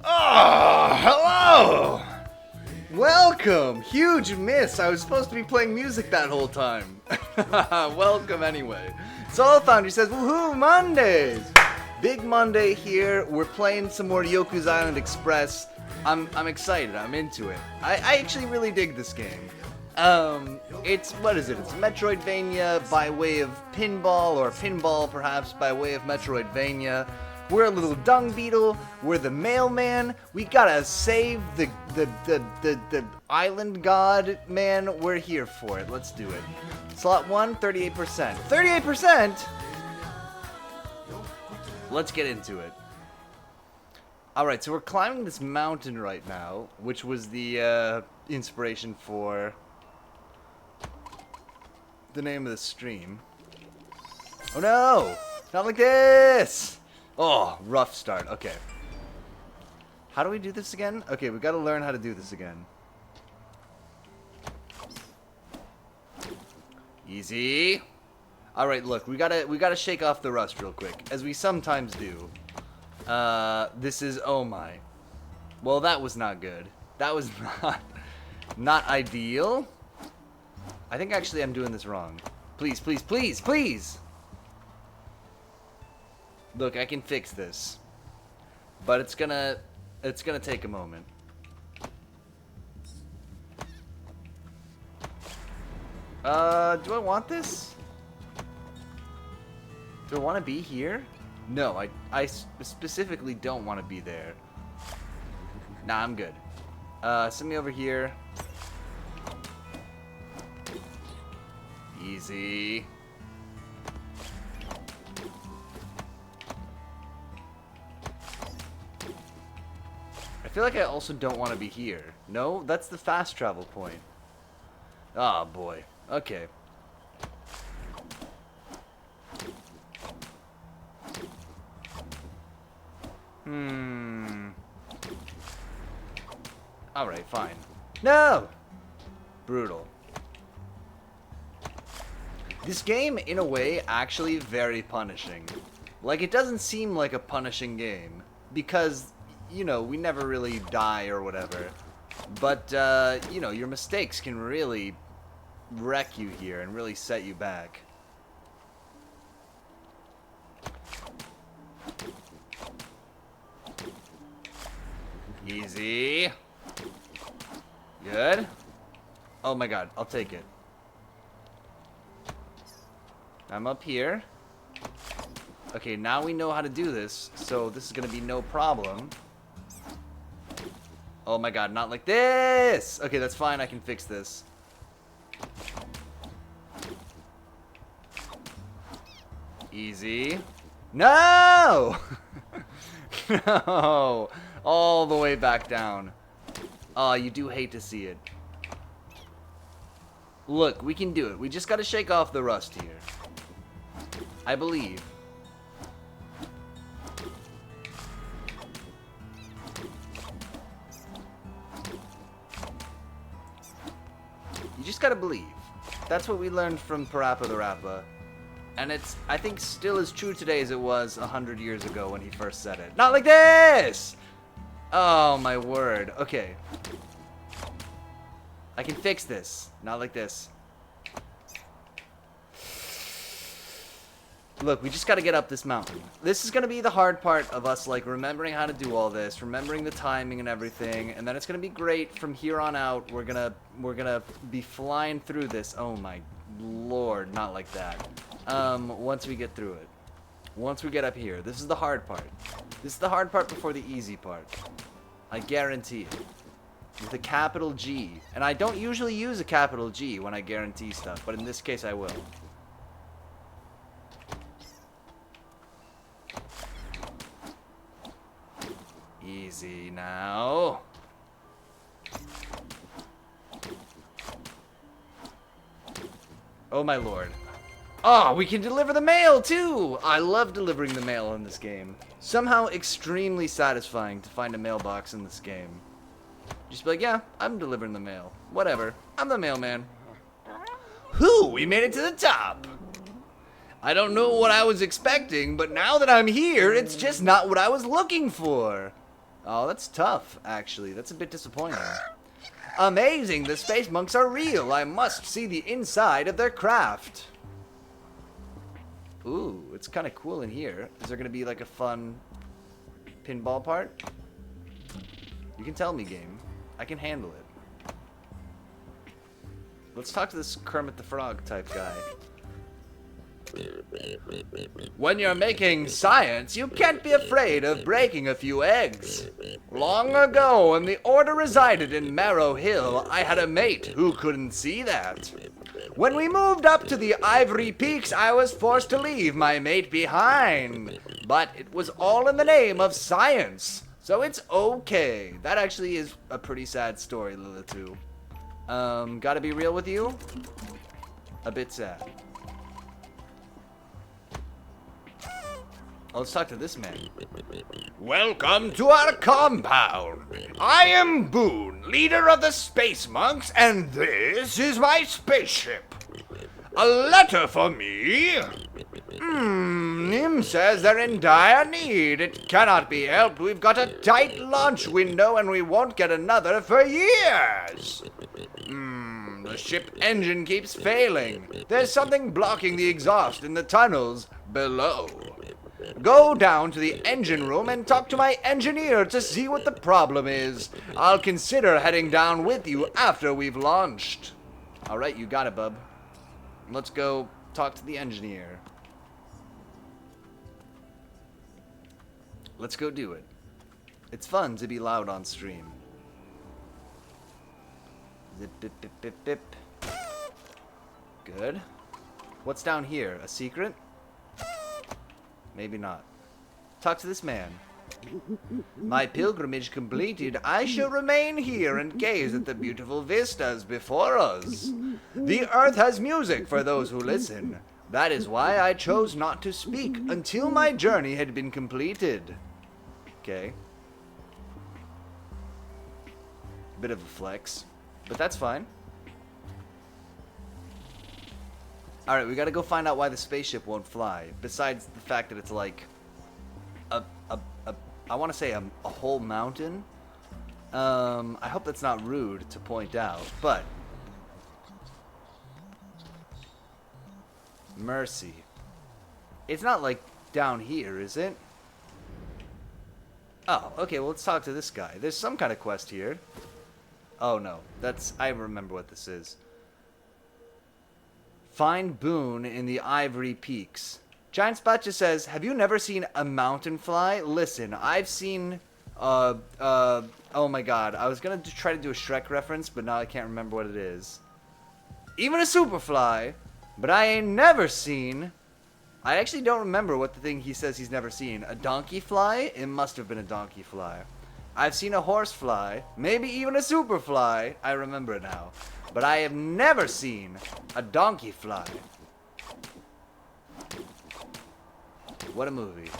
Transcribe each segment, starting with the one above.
Oh, hello! Welcome! Huge miss! I was supposed to be playing music that whole time. Welcome anyway. Soul Foundry says, woohoo, Mondays! Big Monday here. We're playing some more Yoku's Island Express. I'm excited. I'm into it. I actually really dig this game. What is it? It's Metroidvania by way of pinball, or pinball perhaps by way of Metroidvania. We're a little dung beetle. We're the mailman. We gotta save the island god, man. We're here for it. Let's do it. Slot 1, 38%. 38%? Let's get into it. Alright, so we're climbing this mountain right now, which was the inspiration for the name of the stream. Oh no! Not like this! Oh, rough start. Okay. How do we do this again? Okay, we gotta learn how to do this again. Easy. Alright, look, we gotta shake off the rust real quick, as we sometimes do. This is, oh my. Well, that was not good. That was not ideal. I think actually I'm doing this wrong. Please, please, please, please! Look, I can fix this. But it's gonna take a moment. Do I want this? Do I want to be here? No, I specifically don't want to be there. Nah, I'm good. Send me over here. Easy. I feel like I also don't want to be here. No, that's the fast travel point. Oh boy. Okay. Alright, fine. No! Brutal. This game, in a way, actually very punishing. Like, it doesn't seem like a punishing game. Because, you know, we never really die or whatever. But, you know, your mistakes can really wreck you here and really set you back. Easy. Good. Oh my god, I'll take it. I'm up here. Okay, now we know how to do this, so this is gonna be no problem. Oh my god, not like this! Okay, that's fine, I can fix this. Easy. No! No! All the way back down. Oh, you do hate to see it. Look, we can do it. We just gotta shake off the rust here. I believe. You just gotta believe. That's what we learned from Parappa the Rappa. And it's, I think, still as true today as it was 100 years ago when he first said it. Not like this! Oh, my word. Okay. I can fix this. Not like this. Look, we just gotta get up this mountain. This is gonna be the hard part of us, like, remembering how to do all this, remembering the timing and everything, and then it's gonna be great from here on out. We're gonna be flying through this. Oh my lord, not like that. Once we get through it. Once we get up here. This is the hard part. This is the hard part before the easy part. I guarantee it. With a capital G. And I don't usually use a capital G when I guarantee stuff, but in this case I will. Easy now. Oh my lord. Oh, we can deliver the mail too! I love delivering the mail in this game. Somehow extremely satisfying to find a mailbox in this game. Just be like, yeah, I'm delivering the mail. Whatever. I'm the mailman. Whoo! We made it to the top! I don't know what I was expecting, but now that I'm here, it's just not what I was looking for. Oh, that's tough, actually. That's a bit disappointing. Amazing, the space monks are real. I must see the inside of their craft. Ooh, it's kind of cool in here. Is there going to be like a fun pinball part? You can tell me, game. I can handle it. Let's talk to this Kermit the Frog type guy. When you're making science, you can't be afraid of breaking a few eggs. Long ago, when the Order resided in Marrow Hill, I had a mate who couldn't see that. When we moved up to the Ivory Peaks, I was forced to leave my mate behind. But it was all in the name of science, so it's okay. That actually is a pretty sad story, Lilitu. Gotta be real with you? A bit sad. Let's talk to this man. Welcome to our compound. I am Boone, leader of the Space Monks, and this is my spaceship. A letter for me? Nim says they're in dire need. It cannot be helped. We've got a tight launch window, and we won't get another for years. The ship engine keeps failing. There's something blocking the exhaust in the tunnels below. Go down to the engine room and talk to my engineer to see what the problem is. I'll consider heading down with you after we've launched. Alright, you got it, bub. Let's go talk to the engineer. Let's go do it. It's fun to be loud on stream. Zip, bip, bip, bip, bip. Good. What's down here? A secret? Maybe not. Talk to this man. My pilgrimage completed, I shall remain here and gaze at the beautiful vistas before us. The earth has music for those who listen. That is why I chose not to speak until my journey had been completed. Okay. Bit of a flex, but that's fine. Alright, we gotta go find out why the spaceship won't fly. Besides the fact that it's like I want to say a whole mountain. I hope that's not rude to point out, but mercy. It's not like down here, is it? Oh, okay, well let's talk to this guy. There's some kind of quest here. Oh no, I remember what this is. Find Boone in the Ivory Peaks. Giant Spot just says, have you never seen a mountain fly? Listen, I've seen, oh my god, I was gonna try to do a Shrek reference, but now I can't remember what it is. Even a superfly, but I ain't never seen, I actually don't remember what the thing he says he's never seen. A donkey fly? It must have been a donkey fly. I've seen a horse fly, maybe even a superfly, I remember it now. But I have never seen a donkey fly. What a movie.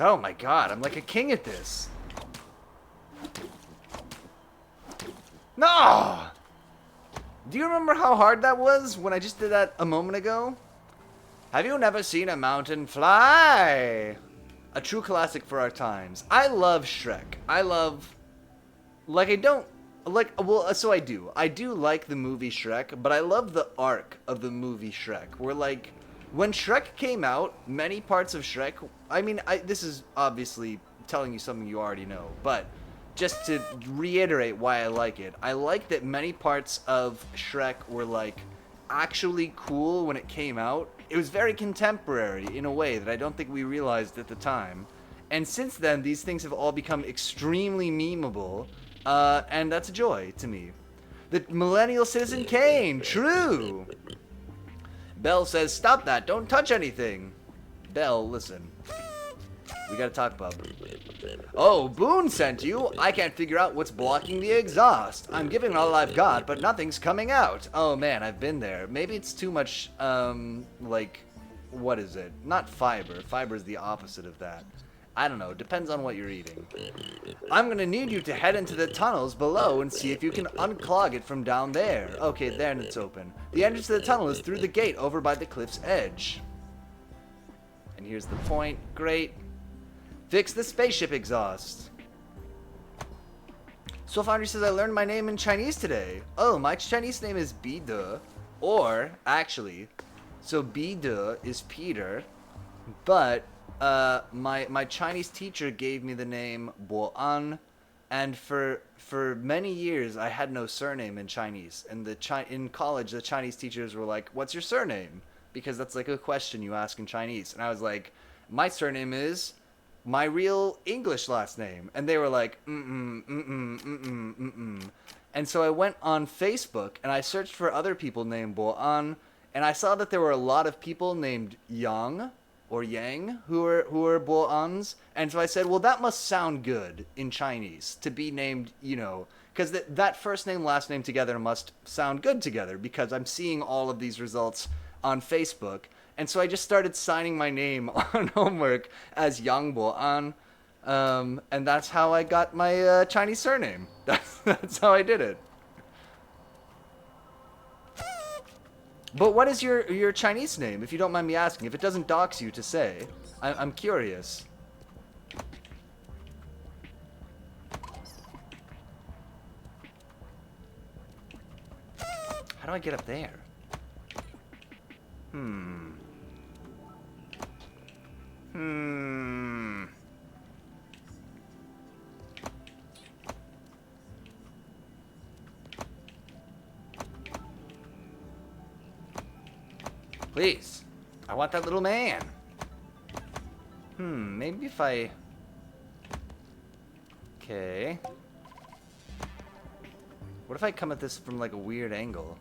Oh my god, I'm like a king at this. No! Do you remember how hard that was when I just did that a moment ago? Have you never seen a mountain fly? A true classic for our times. I love Shrek. I love... Like, I don't... Like, well, so I do. I do like the movie Shrek, but I love the arc of the movie Shrek. Where, like, when Shrek came out, many parts of Shrek... I mean, this is obviously telling you something you already know, but just to reiterate why I like it, I like that many parts of Shrek were, like, actually cool when it came out. It was very contemporary in a way that I don't think we realized at the time. And since then, these things have all become extremely memeable. And that's a joy to me. The Millennial Citizen Kane, true. Belle says, stop that, don't touch anything. Belle, listen. We gotta talk, bub. Oh, Boone sent you. I can't figure out what's blocking the exhaust. I'm giving all I've got, but nothing's coming out. Oh man, I've been there. Maybe it's too much, like, what is it? Not fiber. Fiber is the opposite of that. I don't know. Depends on what you're eating. I'm gonna need you to head into the tunnels below and see if you can unclog it from down there. Okay, there it's open. The entrance to the tunnel is through the gate over by the cliff's edge. And here's the point. Great. Fix the spaceship exhaust. Soul Foundry says, I learned my name in Chinese today. Oh, my Chinese name is Bide. Or, actually, so Bide is Peter, but my Chinese teacher gave me the name Bo An, and for many years I had no surname in Chinese. And in college, the Chinese teachers were like, "What's your surname?" Because that's like a question you ask in Chinese. And I was like, "My surname is my real English last name." And they were like, And so I went on Facebook and I searched for other people named Bo An, and I saw that there were a lot of people named Yang or Yang who were Bo Ans. And so I said, well, that must sound good in Chinese to be named, because that first name, last name together must sound good together, because I'm seeing all of these results on Facebook. And so I just started signing my name on homework as Yang Bo An. And that's how I got my Chinese surname. That's how I did it. But what is your Chinese name, if you don't mind me asking? If it doesn't dox you to say, I'm curious. How do I get up there? Please. I want that little man. Maybe if I... Okay. What if I come at this from like a weird angle?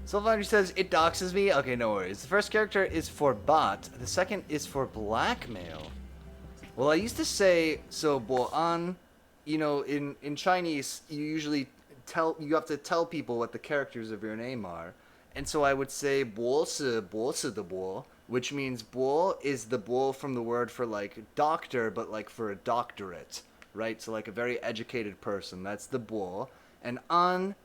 Soulfoundry says, it doxes me? Okay, no worries. The first character is for bot. The second is for blackmail. Well, I used to say, so Bo An, in Chinese, you usually you have to tell people what the characters of your name are. And so I would say, Bo si de Bo, which means Bo is the Bo from the word for like doctor, but like for a doctorate, right? So like a very educated person. That's the Bo. And An,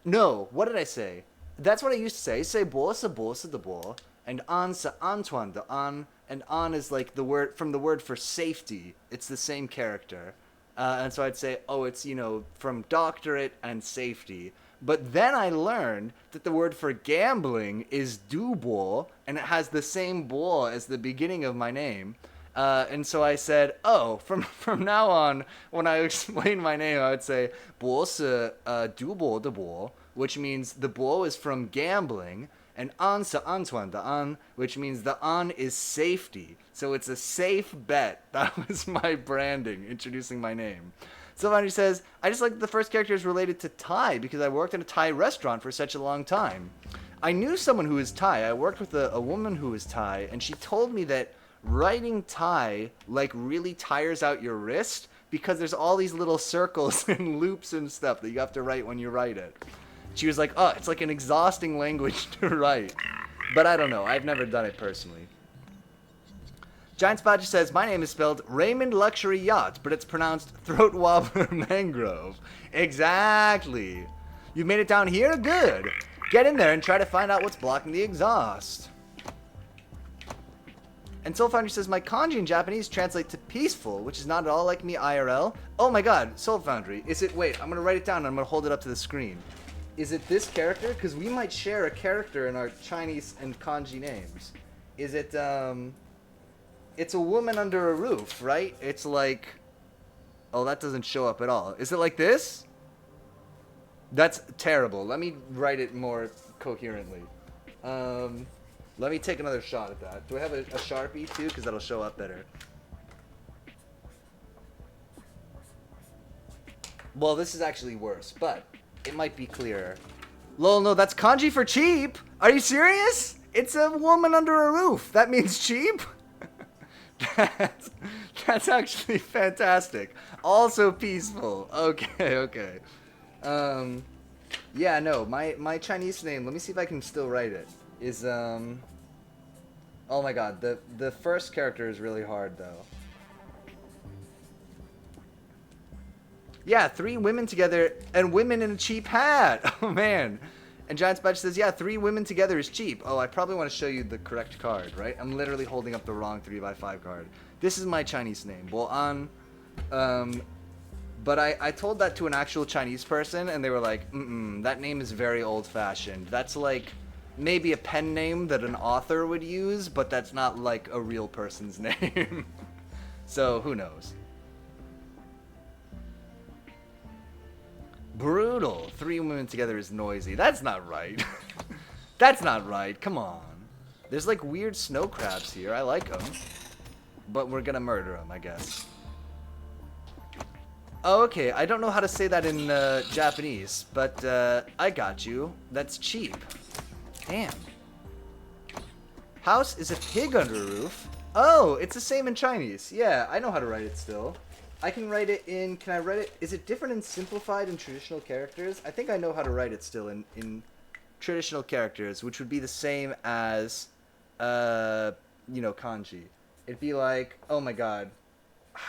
no, what did I say? That's what I used to say. Say Bo de Bo, and An sa Antoine de An, and An is like the word from the word for safety. It's the same character, and so I'd say, oh, it's from doctorate and safety. But then I learned that the word for gambling is du bo, and it has the same bo as the beginning of my name. And so I said, oh, from now on, when I explain my name, I would say Bo se du bo de Bo, which means the Bo is from gambling, and An sa Antoine de An, which means the An is safety. So it's a safe bet. That was my branding, introducing my name. Sylvania says, I just like that the first character is related to Thai because I worked in a Thai restaurant for such a long time. I knew someone who is Thai. I worked with a woman who is Thai, and she told me that writing Thai like really tires out your wrist because there's all these little circles and loops and stuff that you have to write when you write it. She was like, oh, it's like an exhausting language to write. But I don't know. I've never done it personally. Giant Spot just says, my name is spelled Raymond Luxury Yacht, but it's pronounced Throat Wobbler Mangrove. Exactly. You made it down here? Good. Get in there and try to find out what's blocking the exhaust. And Soul Foundry says, my kanji in Japanese translate to peaceful, which is not at all like me IRL. Oh my god, Soul Foundry. Is it, wait, I'm going to write it down and I'm going to hold it up to the screen. Is it this character? Because we might share a character in our Chinese and kanji names. Is it, it's a woman under a roof, right? It's like, oh, that doesn't show up at all. Is it like this? That's terrible. Let me write it more coherently. Let me take another shot at that. Do I have a Sharpie too? Because that'll show up better. Well, this is actually worse, but it might be clearer. Lol, no, that's kanji for cheap. Are you serious? It's a woman under a roof. That means cheap? That's actually fantastic. Also peaceful. Okay, okay. Yeah, no, my Chinese name, let me see if I can still write it, is, oh my god, the first character is really hard, though. Yeah, 3 women together, and women in a cheap hat! Oh, man. And Giant's Badge says, yeah, 3 women together is cheap. Oh, I probably want to show you the correct card, right? I'm literally holding up the wrong 3x5 card. This is my Chinese name. But I told that to an actual Chinese person, and they were like, that name is very old-fashioned. That's like maybe a pen name that an author would use, but that's not like a real person's name. So, who knows? Brutal. 3 women together is noisy. That's not right. That's not right. Come on. There's like weird snow crabs here. I like them. But we're gonna murder them, I guess. Oh, okay. I don't know how to say that in Japanese, but I got you. That's cheap. Damn. House is a pig under a roof. Oh, it's the same in Chinese. Yeah, I know how to write it still. I can write it in, can I write it, is it different in simplified and traditional characters? I think I know how to write it still in traditional characters, which would be the same as, you know, kanji. It'd be like, oh my god,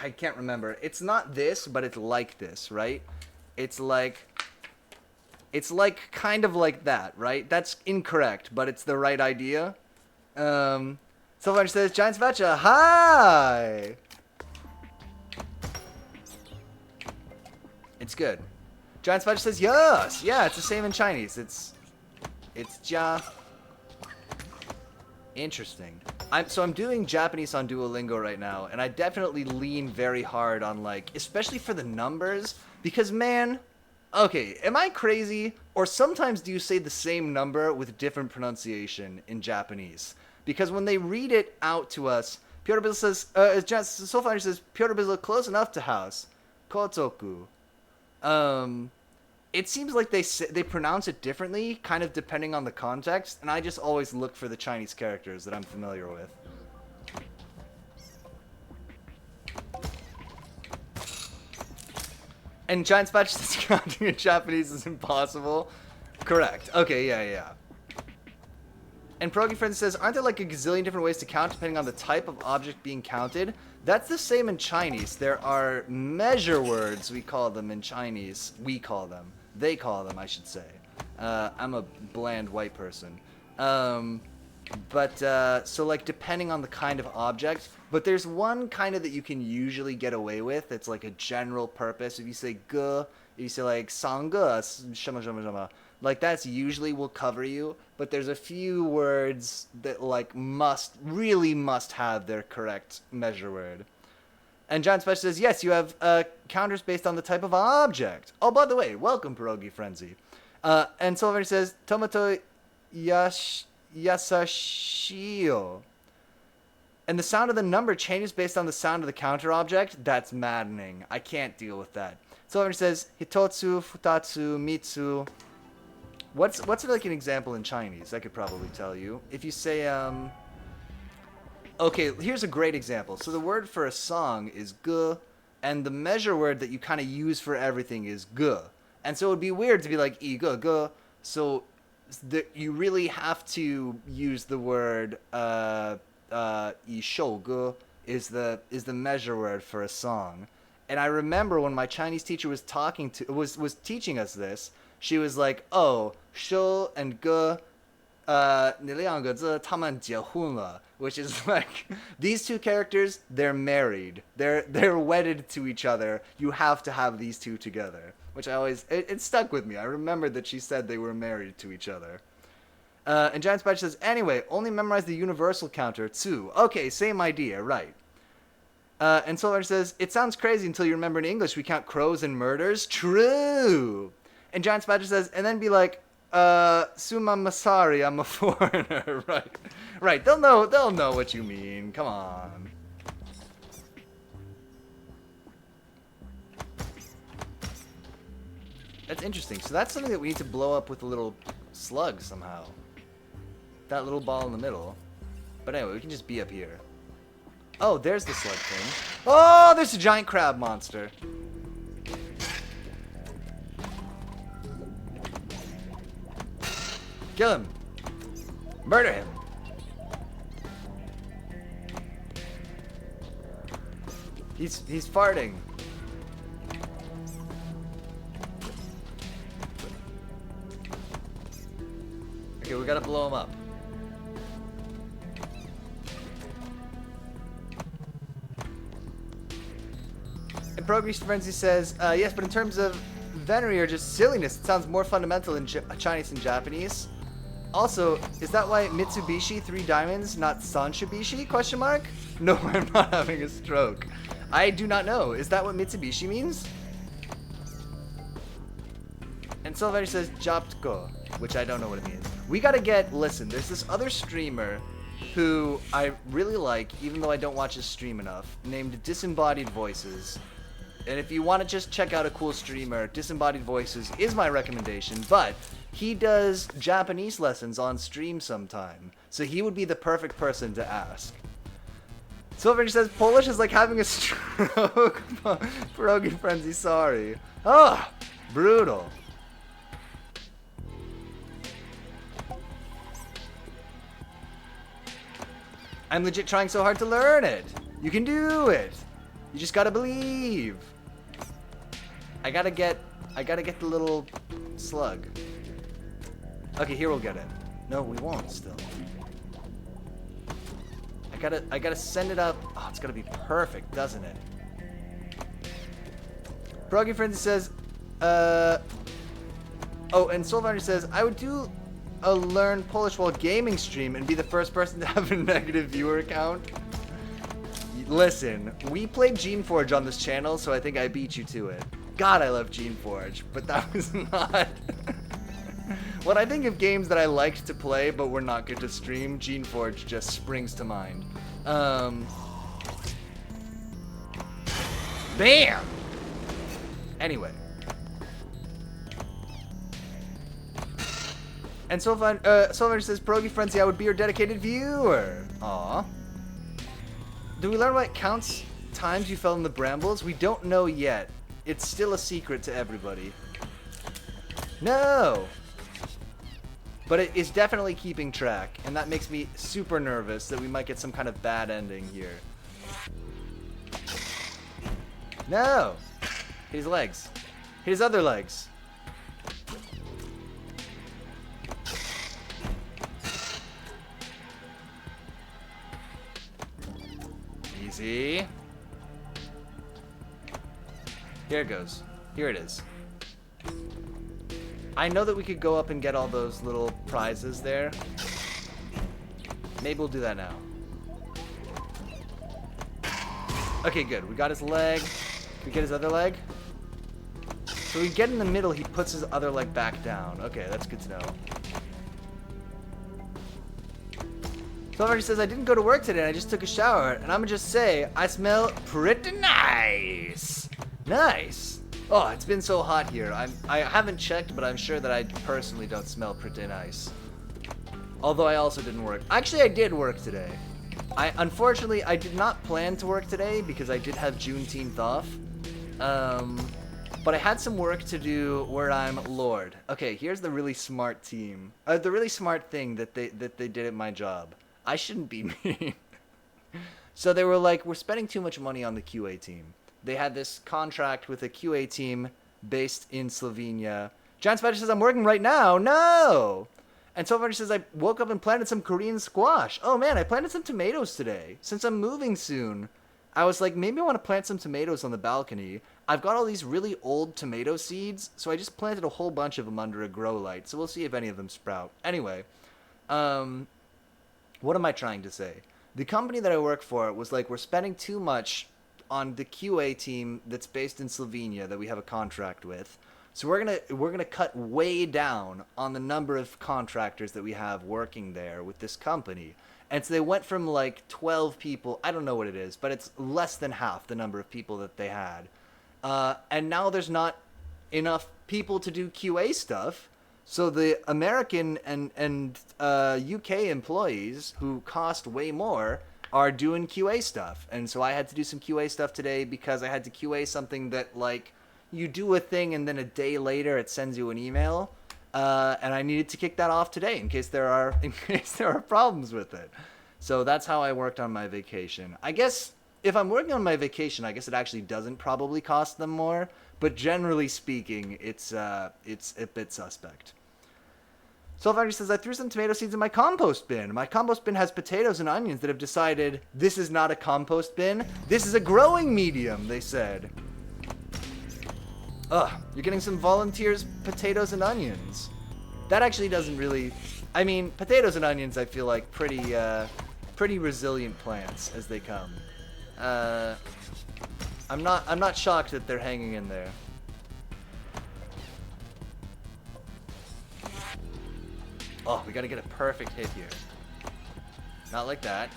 I can't remember. It's not this, but it's like this, right? It's like kind of like that, right? That's incorrect, but it's the right idea. Someone says, Giant Svacha, hi! It's good. Giant Spider says yes. Yeah, it's the same in Chinese. It's ja. Interesting. I'm doing Japanese on Duolingo right now, and I definitely lean very hard on like, especially for the numbers, because man, okay, am I crazy? Or sometimes do you say the same number with different pronunciation in Japanese? Because when they read it out to us, Piotr Bizzle says, Soulfinder says, Piotr Bizzle close enough to house. Kotoku. It seems like they pronounce it differently, kind of depending on the context, and I just always look for the Chinese characters that I'm familiar with. And Giant Spatch says counting in Japanese is impossible. Correct. Okay, yeah. And Pierogi Friend says, aren't there like a gazillion different ways to count depending on the type of object being counted? That's the same in Chinese. There are measure words, we call them in Chinese. We call them. They call them, I should say. I'm a bland white person. So like depending on the kind of object, but there's one kind of that you can usually get away with. It's like a general purpose. If you say ge, if you say like sang ge, shama shama shama, like that's usually will cover you. But there's a few words that like really must have their correct measure word. And John Special says, yes, you have counters based on the type of object. Oh, by the way, welcome, Pierogi Frenzy. And Silver says, Tomato Yasashio. And the sound of the number changes based on the sound of the counter object. That's maddening. I can't deal with that. Silver says, Hitotsu, Futatsu, Mitsu. What's like an example in Chinese? I could probably tell you. If you say, okay, here's a great example. So the word for a song is ge, and the measure word that you kind of use for everything is ge. And so it would be weird to be like I ge ge. So you really have to use the word I shou ge is the measure word for a song. And I remember when my Chinese teacher was teaching us this, she was like, "Oh, shou and ge, 你两个字他们结婚了," which is like these two characters, they're married, they're wedded to each other. You have to have these two together, which it stuck with me. I remembered that she said they were married to each other. And Giant Spatch says, anyway, only memorize the universal counter too. Okay, same idea, right? And Solar says, it sounds crazy until you remember in English we count crows and murders. True. And Giant Spatch says, and then be like, Suma Masari, I'm a foreigner. Right. They'll know what you mean. Come on. That's interesting. So that's something that we need to blow up with a little slug somehow. That little ball in the middle. But anyway, we can just be up here. Oh, there's the slug thing. Oh, there's a giant crab monster. Kill him. Murder him. He's farting. Okay, we gotta blow him up. And Progress Frenzy says, yes, but in terms of venery or just silliness, it sounds more fundamental in Chinese and Japanese. Also, is that why Mitsubishi 3 diamonds, not Sanshibishi? Question mark? No, I'm not having a stroke. I do not know. Is that what Mitsubishi means? And Sylvain says Japtko, which I don't know what it means. We gotta get, listen, there's this other streamer who I really like, even though I don't watch his stream enough, named Disembodied Voices. And if you want to just check out a cool streamer, Disembodied Voices is my recommendation, but he does Japanese lessons on stream sometime, so he would be the perfect person to ask. Sylvain says Polish is like having a stroke. Pierogi Frenzy, sorry. Ah, brutal. I'm legit trying so hard to learn it. You can do it. You just gotta believe. I gotta get the little slug. Okay, here we'll get it. No, we won't still. I gotta send it up. Oh, it's gotta be perfect, doesn't it? Pierogi Frenzy says, oh, and Soulfinder says, I would do a learn Polish while gaming stream and be the first person to have a negative viewer count. Listen, we played Geneforge on this channel, so I think I beat you to it. God, I love Geneforge, but that was not... When I think of games that I liked to play but were not good to stream, Geneforge just springs to mind. Bam! Anyway. And Soulfinder says, Pierogi Frenzy, I would be your dedicated viewer. Aw. Do we learn what counts times you fell in the brambles? We don't know yet. It's still a secret to everybody. No! But it is definitely keeping track, and that makes me super nervous that we might get some kind of bad ending here. No! Hit his legs. Hit his other legs. Easy. Here it goes. Here it is. I know that we could go up and get all those little prizes there. Maybe we'll do that now. Okay, good. We got his leg. Can we get his other leg? So we get in the middle, he puts his other leg back down. Okay, that's good to know. Somebody says, I didn't go to work today and I just took a shower. And I'm gonna just say, I smell pretty nice. Nice. Oh, it's been so hot here. I haven't checked, but I'm sure that I personally don't smell pretty nice. Although I also didn't work. Actually, I did work today. Unfortunately, I did not plan to work today because I did have Juneteenth off. But I had some work to do where I'm Lord. Okay, here's the really smart team. The really smart thing that they did at my job. I shouldn't be mean. So they were like, we're spending too much money on the QA team. They had this contract with a QA team based in Slovenia. Giant Spider says, I'm working right now. No! And Soulfinder says, I woke up and planted some Korean squash. Oh man, I planted some tomatoes today. Since I'm moving soon, I was like, maybe I want to plant some tomatoes on the balcony. I've got all these really old tomato seeds, so I just planted a whole bunch of them under a grow light. So we'll see if any of them sprout. Anyway, what am I trying to say? The company that I work for was like, we're spending too much on the QA team that's based in Slovenia that we have a contract with. So we're gonna cut way down on the number of contractors that we have working there with this company. And so they went from like 12 people, I don't know what it is, but it's less than half the number of people that they had. And now there's not enough people to do QA stuff. So the American and UK employees who cost way more are doing QA stuff. And so I had to do some QA stuff today because I had to QA something that, like, you do a thing and then a day later it sends you an email. And I needed to kick that off today in case there are problems with it. So that's how I worked on my vacation. I guess if I'm working on my vacation, I guess it actually doesn't probably cost them more. But generally speaking, it's a bit suspect. Soulfoundry says, I threw some tomato seeds in my compost bin. My compost bin has potatoes and onions that have decided this is not a compost bin. This is a growing medium, they said. Ugh, you're getting some volunteers, potatoes and onions. That actually doesn't really... I mean, potatoes and onions I feel like pretty resilient plants as they come. I'm not shocked that they're hanging in there. Oh, we gotta get a perfect hit here. Not like that.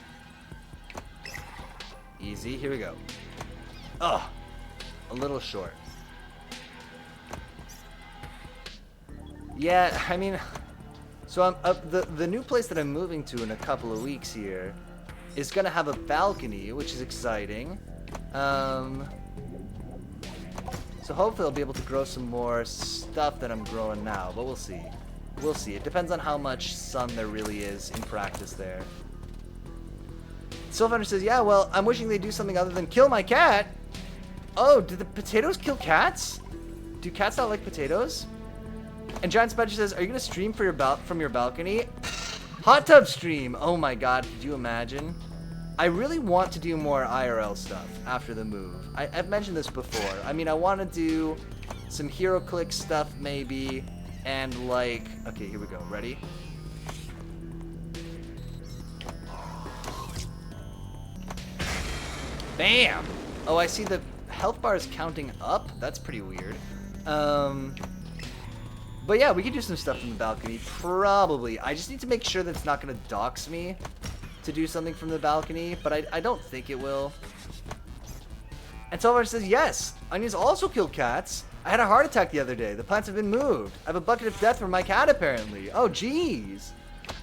Easy, here we go. Oh, a little short. Yeah, I mean, so I'm the new place that I'm moving to in a couple of weeks here is gonna have a balcony, which is exciting. So hopefully I'll be able to grow some more stuff that I'm growing now, but we'll see. We'll see. It depends on how much sun there really is in practice there. Soulfinder says, yeah, well, I'm wishing they'd do something other than kill my cat. Oh, did the potatoes kill cats? Do cats not like potatoes? And Giant Spider says, are you going to stream for from your balcony? Hot tub stream! Oh my god, could you imagine? I really want to do more IRL stuff after the move. I've mentioned this before. I mean, I want to do some HeroClix stuff maybe, and like... Okay, here we go. Ready? Bam! Oh, I see the health bar is counting up. That's pretty weird. But yeah, we could do some stuff from the balcony. Probably. I just need to make sure that it's not going to dox me to do something from the balcony, but I don't think it will. And Salvador says, yes, onions also kill cats. I had a heart attack the other day. The plants have been moved. I have a bucket of death for my cat, apparently. Oh, jeez.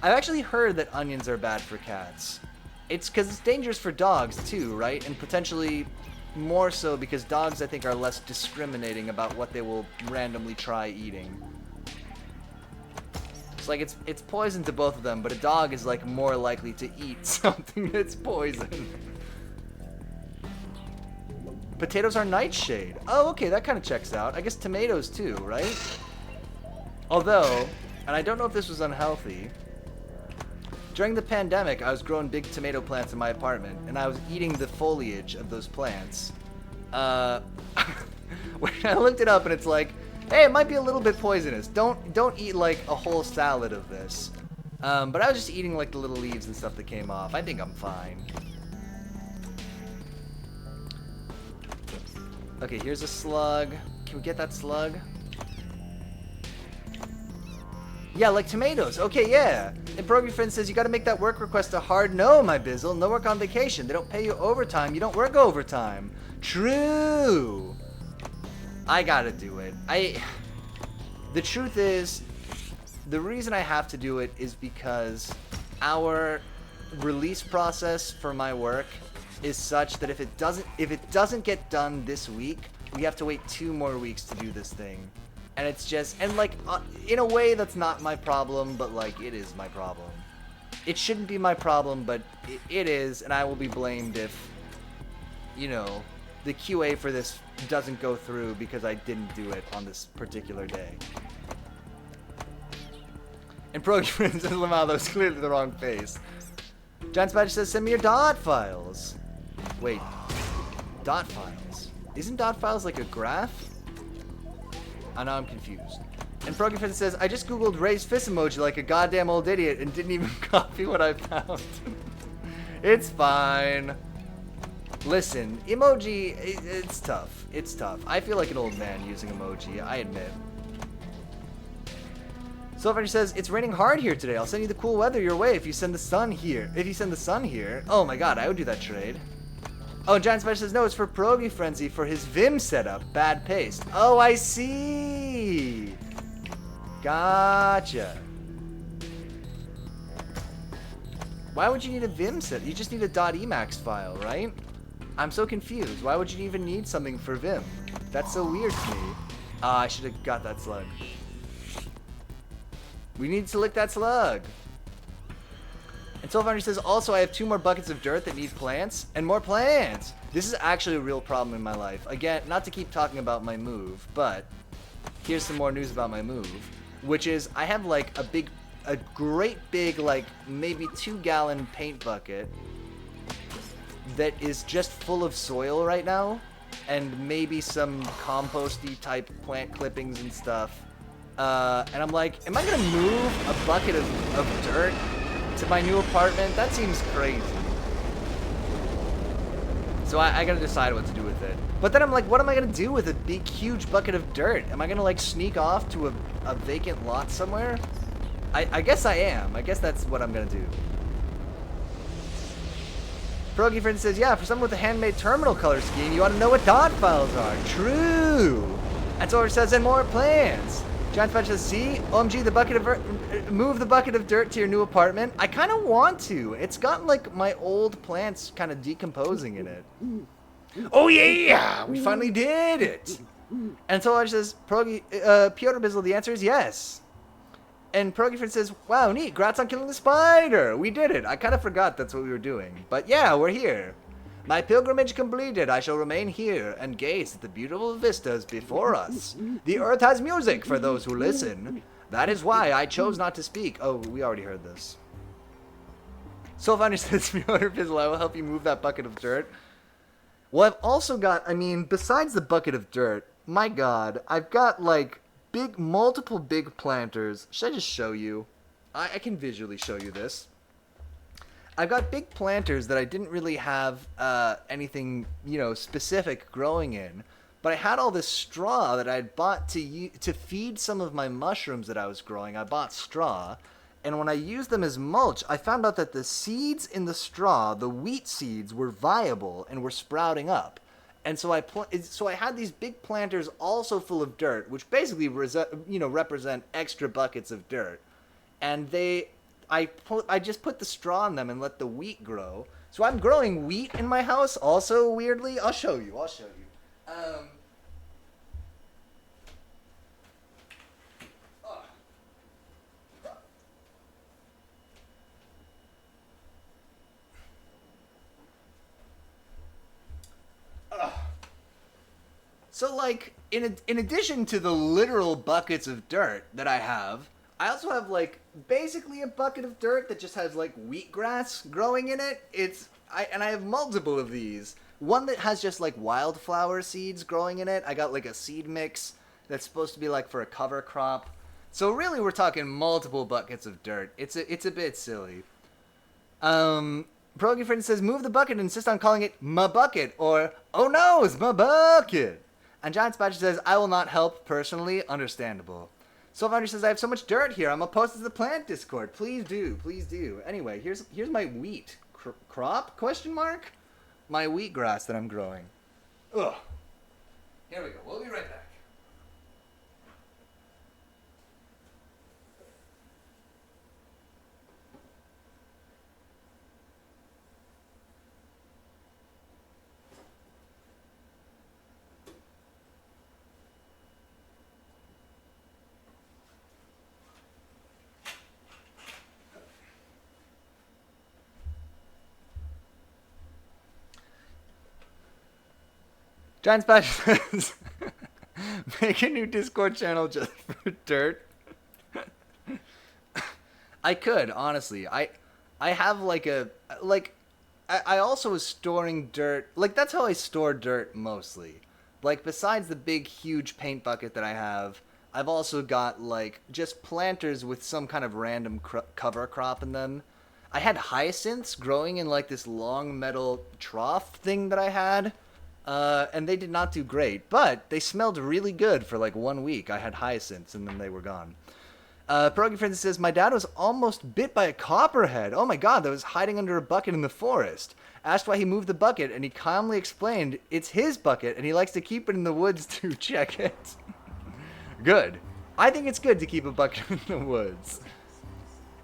I've actually heard that onions are bad for cats. It's because it's dangerous for dogs, too, right? And potentially more so because dogs, I think, are less discriminating about what they will randomly try eating. It's like it's poison to both of them, but a dog is like more likely to eat something that's poison. Potatoes are nightshade. Oh, okay, that kind of checks out. I guess tomatoes too, right? Although, and I don't know if this was unhealthy, during the pandemic, I was growing big tomato plants in my apartment, and I was eating the foliage of those plants. When I looked it up, and it's like, hey, it might be a little bit poisonous. Don't eat like a whole salad of this. But I was just eating like the little leaves and stuff that came off. I think I'm fine. Okay, here's a slug. Can we get that slug? Yeah, like tomatoes. Okay, yeah. And Program Friend says, you gotta make that work request a hard no, my bizzle. No work on vacation. They don't pay you overtime. You don't work overtime. True. I gotta do it. The truth is, the reason I have to do it is because our release process for my work is such that if it doesn't get done this week, we have to wait 2 more weeks to do this thing. And it's just, and like, in a way that's not my problem, but like, it is my problem. It shouldn't be my problem, but it is, and I will be blamed if, you know, the QA for this doesn't go through because I didn't do it on this particular day. And Program says, wow, that was clearly the wrong face. Giant Spider says, send me your dot files. Wait, dot files? Isn't dot files like a graph? Oh, now I'm confused. And Program says, I just googled raised fist emoji like a goddamn old idiot and didn't even copy what I found. It's fine. Listen, emoji, it's tough. It's tough. I feel like an old man using emoji, I admit. Soulfinder says, it's raining hard here today. I'll send you the cool weather your way if you send the sun here. Oh my god, I would do that trade. Oh, Giant Spider says, no, it's for Progy Frenzy for his Vim setup. Bad paste. Oh, I see. Gotcha. Why would you need a Vim set? You just need a .emacs file, right? I'm so confused. Why would you even need something for Vim? That's so weird to me. I should have got that slug. We need to lick that slug. And Soul Foundry says, also, I have 2 more buckets of dirt that need plants. And more plants! This is actually a real problem in my life. Again, not to keep talking about my move, but here's some more news about my move. Which is, I have like a great big, like, maybe 2-gallon paint bucket that is just full of soil right now. And maybe some composty type plant clippings and stuff. And I'm like, am I gonna move a bucket of dirt to my new apartment? That seems crazy. So I gotta decide what to do with it. But then I'm like, what am I gonna do with a big, huge bucket of dirt? Am I gonna like sneak off to a vacant lot somewhere? I guess I am. I guess that's what I'm gonna do. Pierogi Friend says, yeah, for someone with a handmade terminal color scheme, you ought to know what dot files are. True. And so it says, and more plants. Giant Sponge says, see, OMG, move the bucket of dirt to your new apartment. I kind of want to. It's got like my old plants kind of decomposing in it. Oh yeah, we finally did it. And so says, Piotr Bizzle, the answer is yes. And Pierogi Friend says, wow, neat, grats on killing the spider. We did it. I kind of forgot that's what we were doing. But yeah, we're here. My pilgrimage completed, I shall remain here and gaze at the beautiful vistas before us. The earth has music for those who listen. That is why I chose not to speak. Oh, we already heard this. Soulfinder says, Piotr Bizzle, I will help you move that bucket of dirt. Well, I've also got, I mean, besides the bucket of dirt, my god, I've got, like, multiple big planters. Should I just show you? I can visually show you this. I've got big planters that I didn't really have anything, you know, specific growing in. But I had all this straw that I had bought to feed some of my mushrooms that I was growing. I bought straw. And when I used them as mulch, I found out that the seeds in the straw, the wheat seeds, were viable and were sprouting up. And so I had these big planters also full of dirt, which basically represent extra buckets of dirt. And I just put the straw in them and let the wheat grow. So I'm growing wheat in my house also, weirdly. I'll show you. So, like, in addition to the literal buckets of dirt that I have, I also have, like, basically a bucket of dirt that just has, like, wheatgrass growing in it. And I have multiple of these. One that has just, like, wildflower seeds growing in it. I got, like, a seed mix that's supposed to be, like, for a cover crop. So, really, we're talking multiple buckets of dirt. It's a bit silly. Pierogi Friend says, move the bucket and insist on calling it my bucket, or, oh no, it's my bucket. And Giant Spider says, I will not help personally. Understandable. Soulfinder says, I have so much dirt here. I'm going to post it to the plant Discord. Please do. Please do. Anyway, here's my wheat crop, question mark? My wheatgrass that I'm growing. Ugh. Here we go. We'll be right back. Giant Splash says, make a new Discord channel just for dirt. I could, honestly. I have I also was storing dirt. Like, that's how I store dirt mostly. Like, besides the big, huge paint bucket that I have, I've also got, like, just planters with some kind of random cover crop in them. I had hyacinths growing in, like, this long metal trough thing that I had. And they did not do great, but they smelled really good for like 1 week. I had hyacinths and then they were gone. Pierogi Friend says, my dad was almost bit by a copperhead. Oh my god, that was hiding under a bucket in the forest. Asked why he moved the bucket, and he calmly explained it's his bucket and he likes to keep it in the woods to check it. Good. I think it's good to keep a bucket in the woods.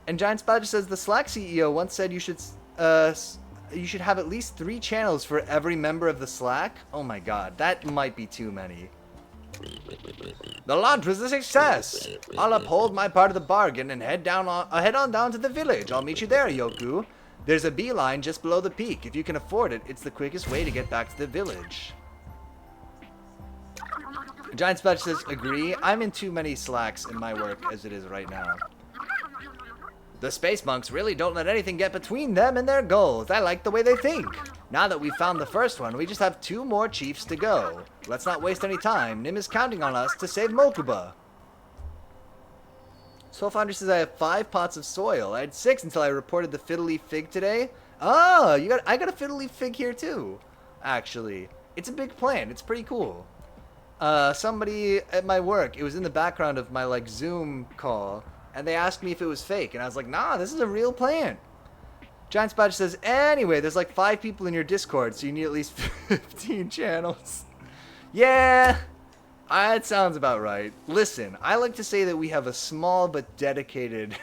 And Giant Badger says the Slack CEO once said you should have at least 3 channels for every member of the Slack. Oh my god, that might be too many. The launch was a success. I'll uphold my part of the bargain and head on down to the village. I'll meet you there, Yoku. There's a beeline just below the peak. If you can afford it, it's the quickest way to get back to the village. Giant Spudge says, agree. I'm in too many slacks in my work as it is right now. The space monks really don't let anything get between them and their goals. I like the way they think. Now that we've found the first one, we just have 2 more chiefs to go. Let's not waste any time. Nim is counting on us to save Mokuba. Soul Founder says I have 5 pots of soil. I had 6 until I reported the fiddle leaf fig today. Oh, I got a fiddle leaf fig here too. Actually, it's a big plant. It's pretty cool. Somebody at my work, it was in the background of my like Zoom call, and they asked me if it was fake, and I was like, nah, this is a real plant. Giant Spudge says, anyway, there's like 5 people in your Discord, so you need at least 15 channels. Yeah, that sounds about right. Listen, I like to say that we have a small but dedicated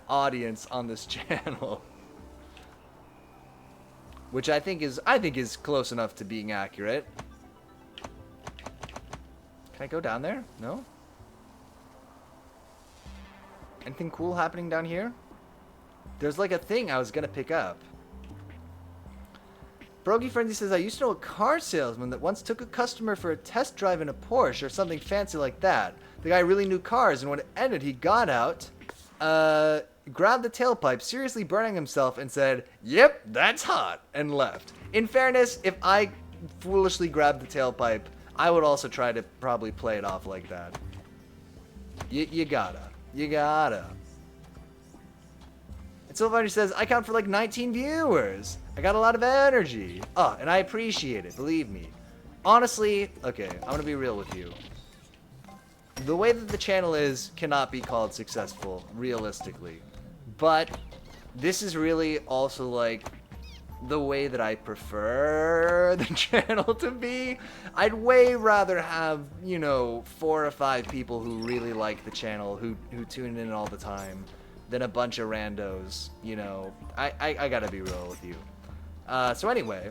audience on this channel. Which I think is close enough to being accurate. Can I go down there? No? Anything cool happening down here? There's like a thing I was gonna pick up. Brogy Frenzy says, I used to know a car salesman that once took a customer for a test drive in a Porsche or something fancy like that. The guy really knew cars, and when it ended, he got out, grabbed the tailpipe, seriously burning himself, and said, yep, that's hot, and left. In fairness, if I foolishly grabbed the tailpipe, I would also try to probably play it off like that. You gotta. And Sylvania says, I count for like 19 viewers. I got a lot of energy. Oh, and I appreciate it, believe me. Honestly, okay, I'm gonna be real with you. The way that the channel is cannot be called successful, realistically. But this is really also like the way that I prefer the channel to be. I'd way rather have, you know, 4 or 5 people who really like the channel, who tune in all the time, than a bunch of randos, you know. I gotta be real with you. So anyway,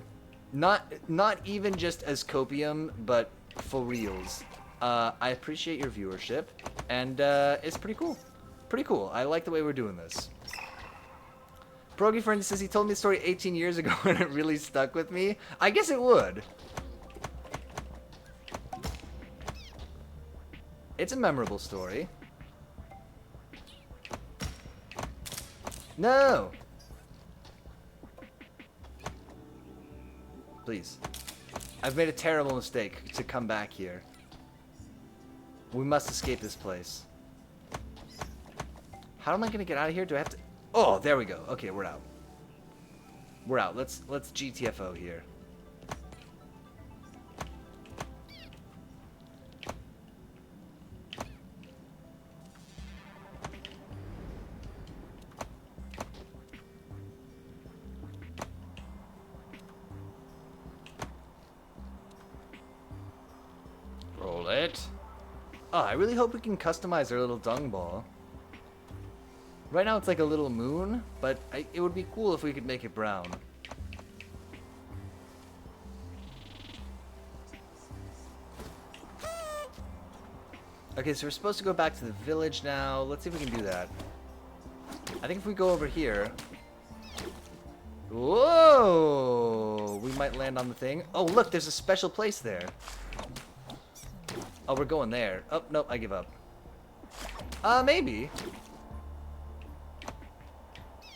not even just as copium, but for reals. I appreciate your viewership, and it's pretty cool. Pretty cool. I like the way we're doing this. Brogy Friend says he told me the story 18 years ago and it really stuck with me. I guess it would. It's a memorable story. No! Please. I've made a terrible mistake to come back here. We must escape this place. How am I gonna get out of here? Do I have to... Oh, there we go. Okay, we're out. We're out. Let's GTFO here. Roll it. Oh, I really hope we can customize our little dung ball. Right now it's like a little moon, but it would be cool if we could make it brown. Okay, so we're supposed to go back to the village now. Let's see if we can do that. I think if we go over here... Whoa! We might land on the thing. Oh, look, there's a special place there. Oh, we're going there. Oh, nope, I give up. Maybe.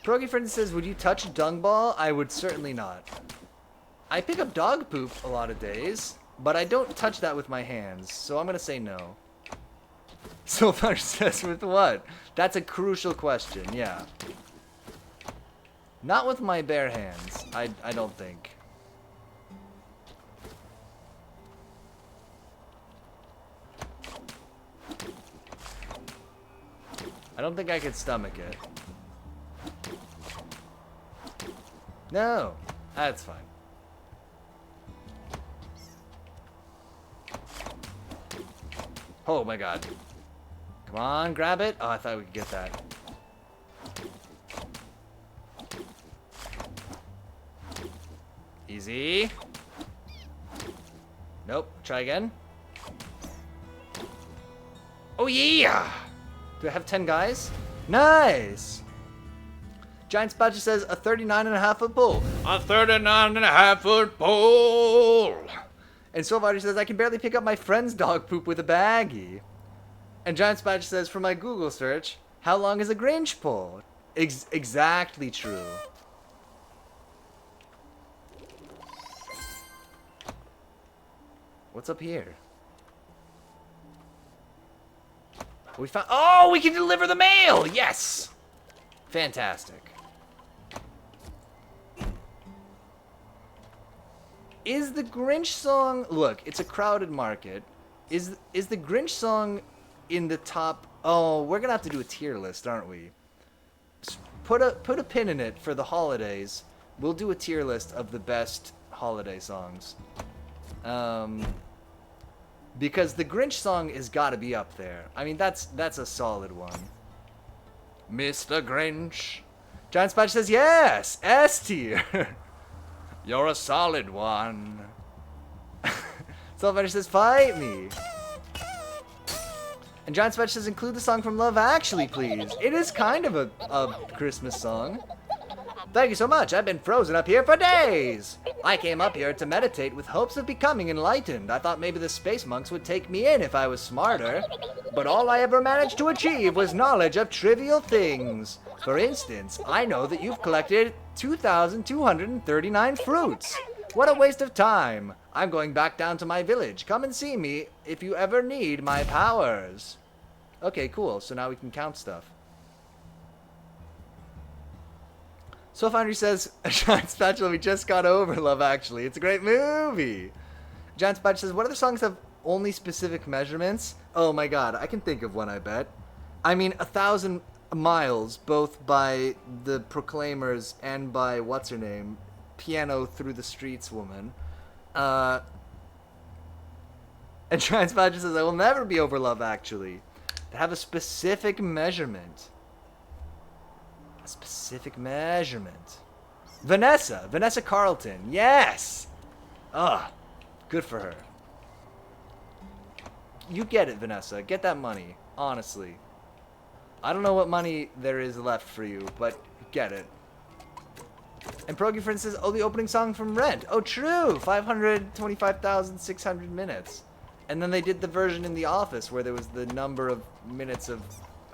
Progy Friend says, would you touch a dung ball? I would certainly not. I pick up dog poop a lot of days, but I don't touch that with my hands, so I'm gonna say no. So far says with what? That's a crucial question, yeah. Not with my bare hands, I don't think. I don't think I could stomach it. No, that's fine. Oh my god. Come on, grab it. Oh, I thought we could get that. Easy. Nope. Try again. Oh, yeah! Do I have 10 guys? Nice! Giant Spatula says a 39.5-foot pole. A 39.5-foot pole! And Sylvester says, I can barely pick up my friend's dog poop with a baggie. And Giant Spatula says, for my Google search, how long is a Grinch pole? Exactly true. What's up here? We found. Oh, we can deliver the mail! Yes! Fantastic. Is the Grinch song... Look, it's a crowded market. Is the Grinch song in the top... Oh, we're gonna have to do a tier list, aren't we? Put a pin in it for the holidays. We'll do a tier list of the best holiday songs. Because the Grinch song has got to be up there. I mean, that's a solid one. Mr. Grinch. Giant Spatch says, yes, S tier. You're a solid one. Selfish says, fight me. And Giant Spatch says, include the song from Love Actually, please. It is kind of a Christmas song. Thank you so much. I've been frozen up here for days. I came up here to meditate with hopes of becoming enlightened. I thought maybe the space monks would take me in if I was smarter. But all I ever managed to achieve was knowledge of trivial things. For instance, I know that you've collected 2,239 fruits. What a waste of time. I'm going back down to my village. Come and see me if you ever need my powers. Okay, cool. So now we can count stuff. So Foundry says, Giant Spatula, we just got over Love Actually. It's a great movie. Giant Spatula says, what other songs have only specific measurements? Oh my god, I can think of one, I bet. I mean, 1,000 miles, both by the Proclaimers and by, what's her name? Piano Through the Streets woman. And Giant Spatula says, I will never be over Love Actually. To have a specific measurement. Specific measurement. Vanessa Carlton. Yes! Ugh. Good for her. You get it, Vanessa. Get that money. Honestly. I don't know what money there is left for you, but get it. And Progy Friend says, oh, the opening song from Rent. Oh, true! 525,600 minutes. And then they did the version in The Office where there was the number of minutes of,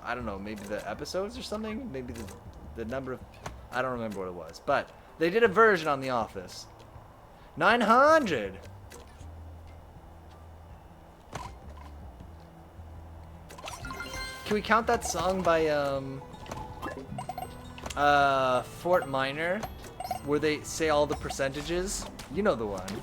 I don't know, maybe the episodes or something? Maybe the number of... I don't remember what it was. But they did a version on The Office. 900! Can we count that song by, Fort Minor? Where they say all the percentages? You know the one.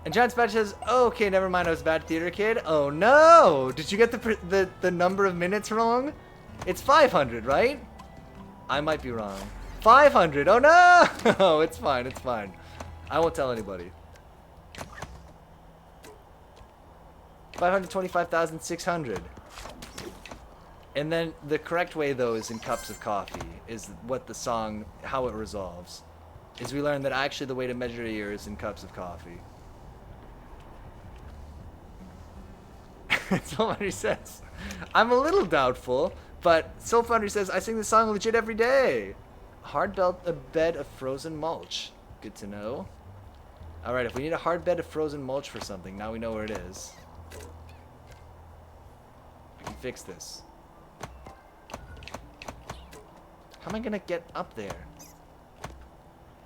And Giant Spatch says, oh, okay, never mind, I was a bad theater kid. Oh, no! Did you get the number of minutes wrong? It's 500, right? I might be wrong. 500! Oh, no! Oh, it's fine, it's fine. I won't tell anybody. 525,600. And then the correct way, though, is in cups of coffee, is what the song, how it resolves. Is we learn that actually the way to measure a year is in cups of coffee. Somebody says, I'm a little doubtful, but Soul Foundry says, I sing this song legit every day. Hard a bed of frozen mulch. Good to know. Alright, if we need a hard bed of frozen mulch for something, now we know where it is. I can fix this. How am I gonna get up there?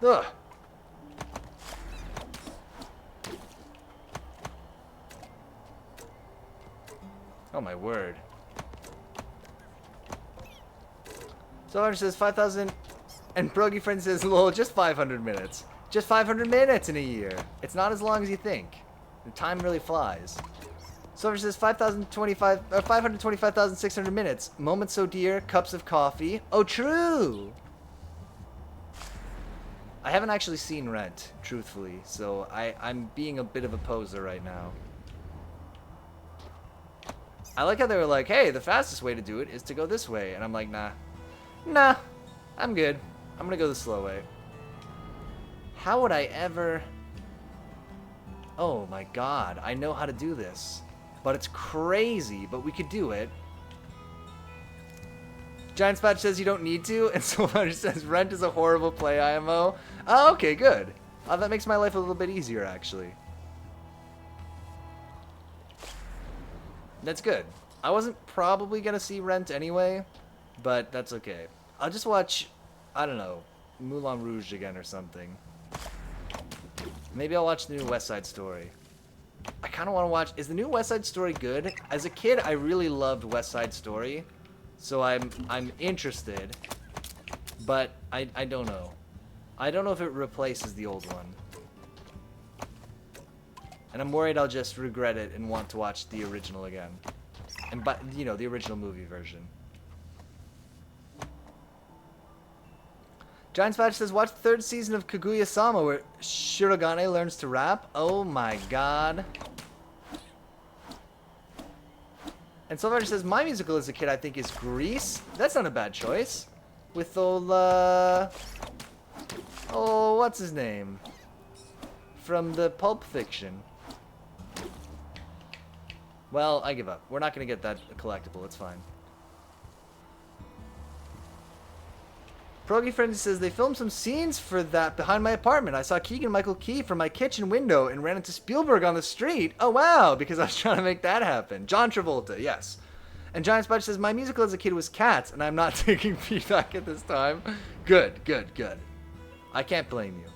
Ugh. Oh my word. So Orange says 5,000, and Progy Friend says, lol, just 500 minutes. Just 500 minutes in a year. It's not as long as you think. The time really flies. Silver says 525,600 minutes. Moments so dear, cups of coffee. Oh, true! I haven't actually seen Rent, truthfully, so I'm being a bit of a poser right now. I like how they were like, hey, the fastest way to do it is to go this way. And I'm like, nah. Nah, I'm good. I'm gonna go the slow way. How would I ever... Oh my god, I know how to do this. But it's crazy, but we could do it. Giant Spatch says you don't need to, and Soulfinder says Rent is a horrible play IMO. Oh, okay, good. That makes my life a little bit easier, actually. That's good. I wasn't probably gonna see Rent anyway, but that's okay. I'll just watch, I don't know, Moulin Rouge again or something. Maybe I'll watch the new West Side Story. I kind of want to watch... Is the new West Side Story good? As a kid, I really loved West Side Story, so I'm interested, but I don't know. I don't know if it replaces the old one. And I'm worried I'll just regret it and want to watch the original again. And, but you know, the original movie version. Giant Spatch says, watch the third season of Kaguya-sama where Shirogane learns to rap. Oh my god. And Soulfighter says, my musical as a kid I think is Grease. That's not a bad choice. With old, oh, what's his name? From the Pulp Fiction. Well, I give up. We're not going to get that collectible. It's fine. Progy Friend says, they filmed some scenes for that behind my apartment. I saw Keegan-Michael Key from my kitchen window and ran into Spielberg on the street. Oh, wow, because I was trying to make that happen. John Travolta, yes. And Giant Spudge says, my musical as a kid was Cats, and I'm not taking feedback at this time. Good, good, good. I can't blame you.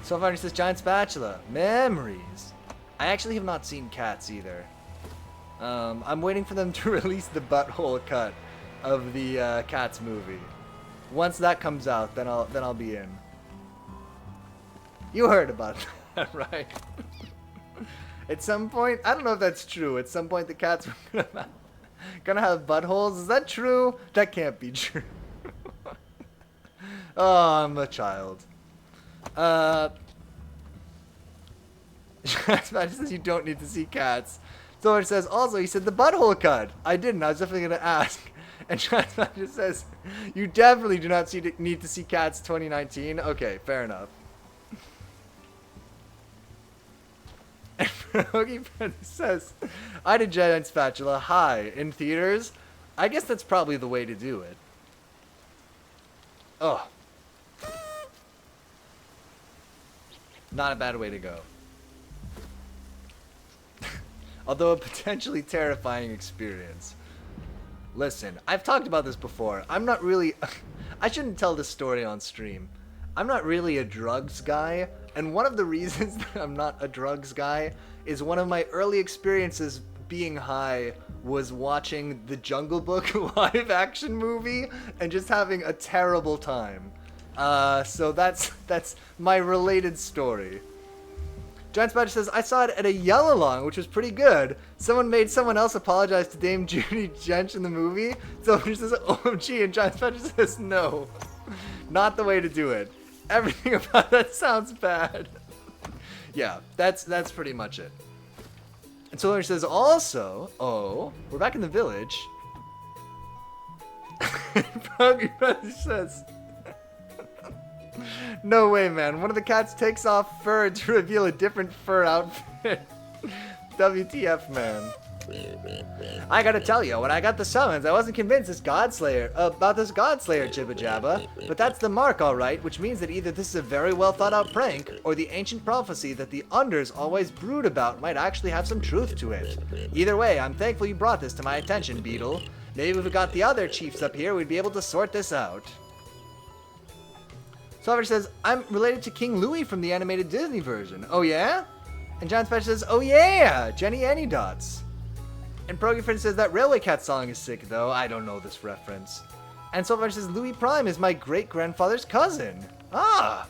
Soulfighter says, Giant Spatula, memories. I actually have not seen Cats either. I'm waiting for them to release the butthole cut of the Cats movie. Once that comes out, then I'll be in. You heard about that, right? At some point, I don't know if that's true. At some point, the Cats were gonna have buttholes. Is that true? That can't be true. Oh, I'm a child. Smash says you don't need to see Cats. Someone says, also, he said the butthole cut. I didn't. I was definitely going to ask. And Smash says, you definitely do not need to see Cats 2019. Okay, fair enough. And Hoagie Friend says, I did Giant Spatula. Hi. In theaters? I guess that's probably the way to do it. Oh. Not a bad way to go. Although a potentially terrifying experience. Listen, I've talked about this before. I'm not really... I shouldn't tell this story on stream. I'm not really a drugs guy, and one of the reasons that I'm not a drugs guy is one of my early experiences being high was watching the Jungle Book live action movie and just having a terrible time. So that's my related story. Giant Spider says, I saw it at a yell-along, which was pretty good. Someone made someone else apologize to Dame Judi Dench in the movie. Someone says, OMG, and Giant Spider says, no. Not the way to do it. Everything about that sounds bad. Yeah, that's pretty much it. And Solar says, also, oh, we're back in the village. Froggy Brother says... No way, man. One of the cats takes off fur to reveal a different fur outfit. WTF, man. I gotta tell you, when I got the summons, I wasn't convinced about this Godslayer Jibba Jabba, but that's the mark, alright, which means that either this is a very well thought out prank, or the ancient prophecy that the Unders always brood about might actually have some truth to it. Either way, I'm thankful you brought this to my attention, Beetle. Maybe if we got the other chiefs up here, we'd be able to sort this out. Solver says, I'm related to King Louie from the animated Disney version. Oh yeah? And John Special says, oh yeah, Jenny Anydots. And Progy Friend says, that Railway Cat song is sick though. I don't know this reference. And Solver says, Louis Prime is my great-grandfather's cousin. Ah!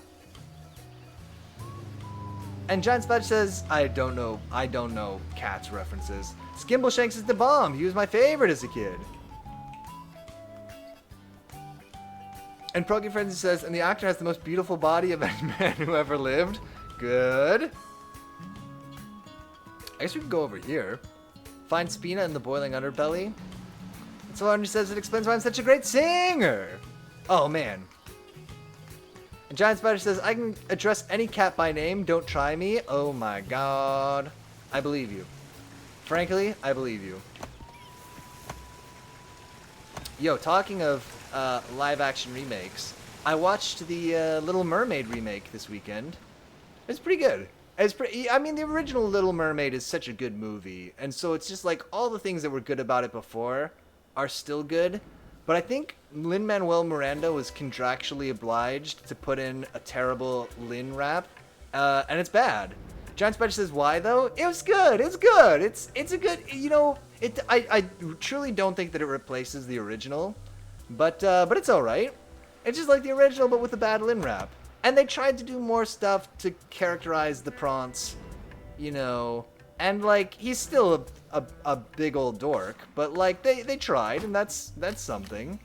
And Giant Spatch says, I don't know Cats references. Skimbleshanks is the bomb. He was my favorite as a kid. And Progy Frenzy says, and the actor has the most beautiful body of any man who ever lived. Good. I guess we can go over here. Find Spina in the boiling underbelly. And so on, he says, it explains why I'm such a great singer. Oh, man. And Giant Spider says, I can address any cat by name. Don't try me. Oh, my God. I believe you. Frankly, I believe you. Yo, talking of live-action remakes, I watched the Little Mermaid remake this weekend. It's pretty good. I mean, the original Little Mermaid is such a good movie, and so it's just like all the things that were good about it before are still good. But I think Lin-Manuel Miranda was contractually obliged to put in a terrible Lin rap, and it's bad. Giant Spider says, why though? It was good. It's good. It's a good. You know, I truly don't think that it replaces the original, but it's all right. It's just like the original, but with a bad Lin rap. And they tried to do more stuff to characterize the Prance, you know, and like he's still a big old dork, but like they tried, and that's something.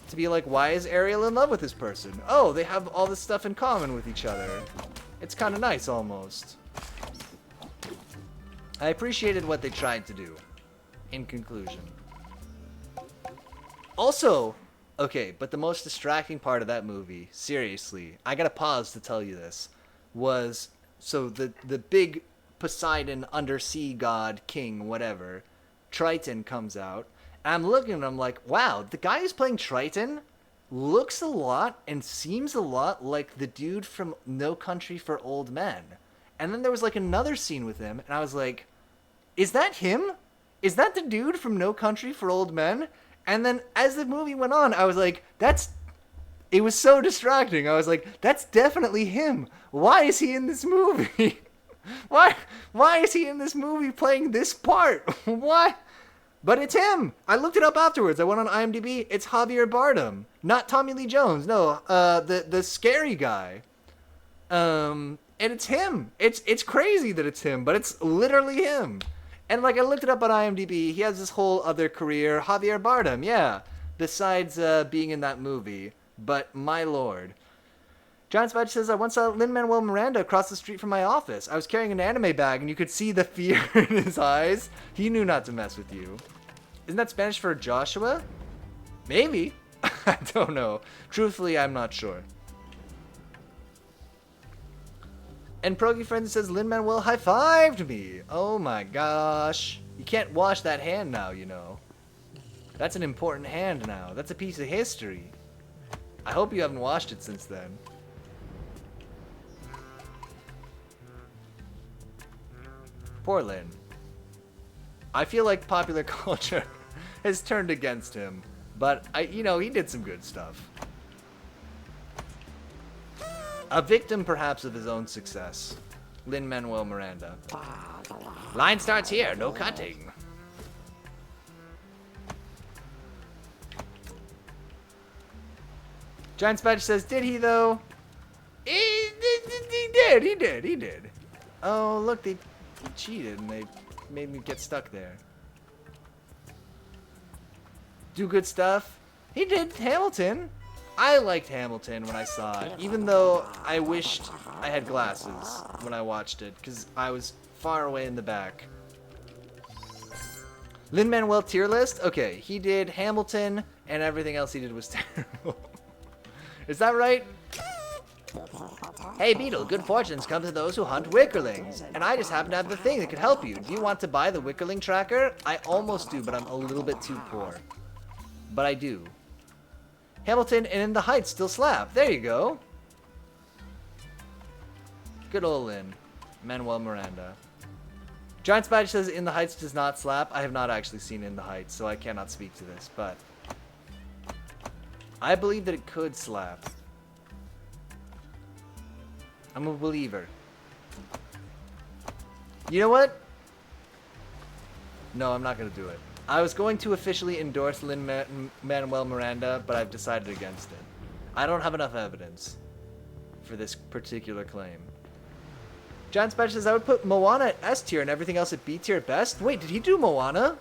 To be like, why is Ariel in love with this person? Oh, they have all this stuff in common with each other. It's kind of nice almost. I appreciated what they tried to do. In conclusion. Also, okay, but the most distracting part of that movie, seriously, I gotta pause to tell you this, was, so the big Poseidon undersea god king, whatever, Triton comes out, and I'm looking and I'm like, wow, the guy who's playing Triton looks a lot and seems a lot like the dude from No Country for Old Men. And then there was like another scene with him, and I was like, is that him? Is that the dude from No Country for Old Men? And then as the movie went on, I was like, it was so distracting. I was like, that's definitely him. Why is he in this movie? Why is he in this movie playing this part? Why? But it's him. I looked it up afterwards. I went on IMDb. It's Javier Bardem, not Tommy Lee Jones. No, the scary guy. And it's him. It's crazy that it's him, but it's literally him. And like I looked it up on IMDb, he has this whole other career, Javier Bardem, yeah, besides being in that movie. But my lord. John Spatch says, I once saw Lin-Manuel Miranda across the street from my office. I was carrying an anime bag and you could see the fear in his eyes. He knew not to mess with you. Isn't that Spanish for Joshua? Maybe. I don't know. Truthfully, I'm not sure. And Progy Friend says, Lin-Manuel high-fived me. Oh my gosh. You can't wash that hand now, you know. That's an important hand now. That's a piece of history. I hope you haven't washed it since then. Poor Lin. I feel like popular culture has turned against him. But, he did some good stuff. A victim, perhaps, of his own success. Lin-Manuel Miranda. Line starts here, no cutting. Giant Spatch says, did he, though? He did. Oh, look, they cheated, and they made me get stuck there. Do good stuff? He did Hamilton. I liked Hamilton when I saw it, even though I wished I had glasses when I watched it, because I was far away in the back. Lin-Manuel tier list? Okay, he did Hamilton, and everything else he did was terrible. Is that right? Hey Beetle, good fortunes come to those who hunt wickerlings, and I just happen to have the thing that could help you. Do you want to buy the wickerling tracker? I almost do, but I'm a little bit too poor. But I do. Hamilton and In the Heights still slap. There you go. Good old Lin. Manuel Miranda. Giant Spatch says In the Heights does not slap. I have not actually seen In the Heights, so I cannot speak to this, but I believe that it could slap. I'm a believer. You know what? No, I'm not going to do it. I was going to officially endorse Lin-Manuel Miranda, but I've decided against it. I don't have enough evidence for this particular claim. John Spatch says, I would put Moana at S tier and everything else at B tier at best. Wait, did he do Moana?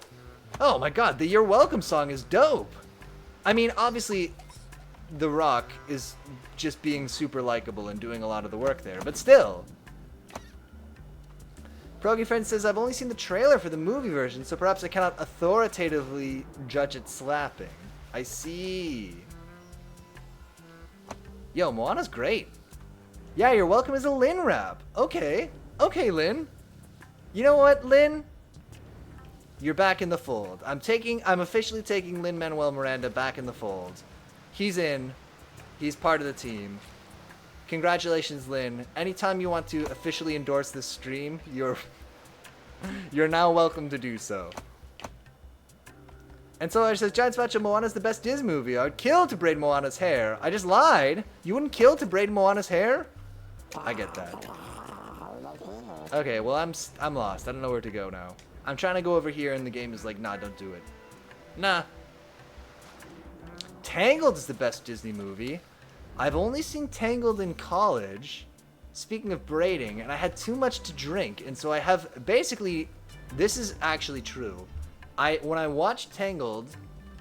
Oh my god, the You're Welcome song is dope. I mean, obviously, The Rock is just being super likable and doing a lot of the work there, but still. Progy Friend says, I've only seen the trailer for the movie version, so perhaps I cannot authoritatively judge it slapping. I see. Yo, Moana's great. Yeah, you're welcome as a Lin rap. Okay. Okay, Lin. You know what, Lin? You're back in the fold. I'm officially taking Lin-Manuel Miranda back in the fold. He's in. He's part of the team. Congratulations, Lin. Anytime you want to officially endorse this stream, you're now welcome to do so. And so I says, Giant Spatch of Moana's the best Disney movie. I would kill to braid Moana's hair. I just lied. You wouldn't kill to braid Moana's hair? I get that. Okay, well, I'm lost. I don't know where to go now. I'm trying to go over here, and the game is like, nah, don't do it. Nah. Tangled is the best Disney movie. I've only seen Tangled in college, speaking of braiding, and I had too much to drink, and so I have, basically, this is actually true. When I watched Tangled,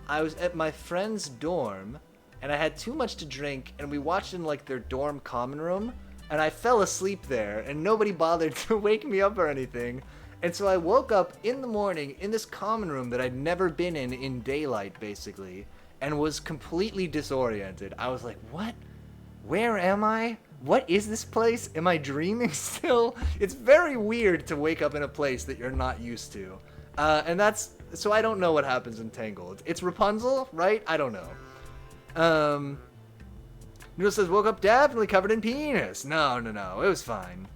I was at my friend's dorm, and I had too much to drink, and we watched in, like, their dorm common room, and I fell asleep there, and nobody bothered to wake me up or anything. And so I woke up in the morning in this common room that I'd never been in daylight, basically, and was completely disoriented. I was like, what? Where am I? What is this place? Am I dreaming still? It's very weird to wake up in a place that you're not used to. So I don't know what happens in Tangled. It's Rapunzel, right? I don't know. Noodle says, woke up definitely covered in penis. No, it was fine.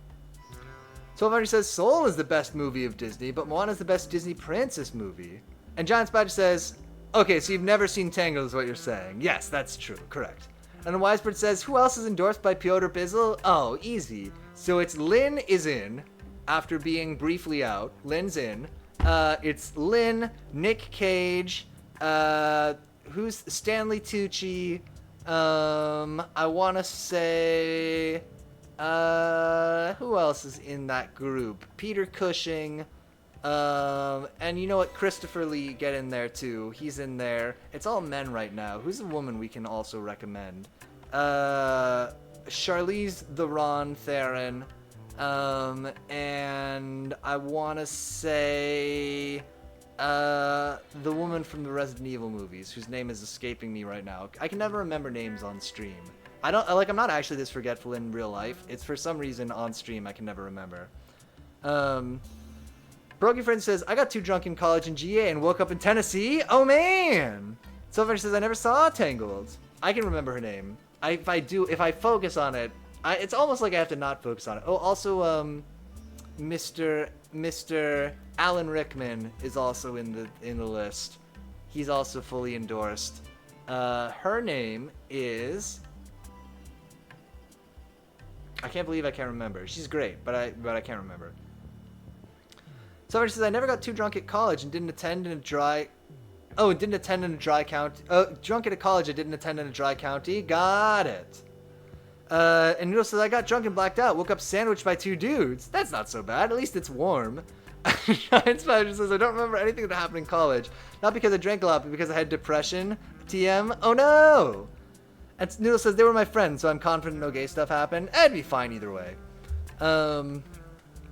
Soulfinder says, Soul is the best movie of Disney, but Moana is the best Disney princess movie. And Giant Spider says, okay, so you've never seen Tangled is what you're saying. Yes, that's true, correct. And the Wisebird says, who else is endorsed by Piotr Bizzle? Oh, easy. So it's Lin is in, after being briefly out. Lin's in. It's Lin, Nick Cage, who's Stanley Tucci, I want to say... who else is in that group? Peter Cushing, and you know what? Christopher Lee, get in there too. He's in there. It's all men right now. Who's a woman we can also recommend? Charlize Theron, and I want to say, the woman from the Resident Evil movies, whose name is escaping me right now. I can never remember names on stream. I'm not actually this forgetful in real life. It's for some reason on stream I can never remember. Broken Friend says, I got too drunk in college in GA and woke up in Tennessee. Oh man! Silver says, I never saw Tangled. I can remember her name. If I focus on it, it's almost like I have to not focus on it. Oh, also, Mr. Alan Rickman is also in the list. He's also fully endorsed. Her name is... I can't believe I can't remember. She's great, but I can't remember. Somebody says, I never got too drunk at college and didn't attend in a dry... Oh, and didn't attend in a dry county. Drunk at a college and didn't attend in a dry county. Got it. And Noodle says, I got drunk and blacked out. Woke up sandwiched by two dudes. That's not so bad. At least it's warm. Giant Spider says, I don't remember anything that happened in college. Not because I drank a lot, but because I had depression. TM. Oh no! And Noodle says, they were my friends, so I'm confident no gay stuff happened. It'd be fine either way.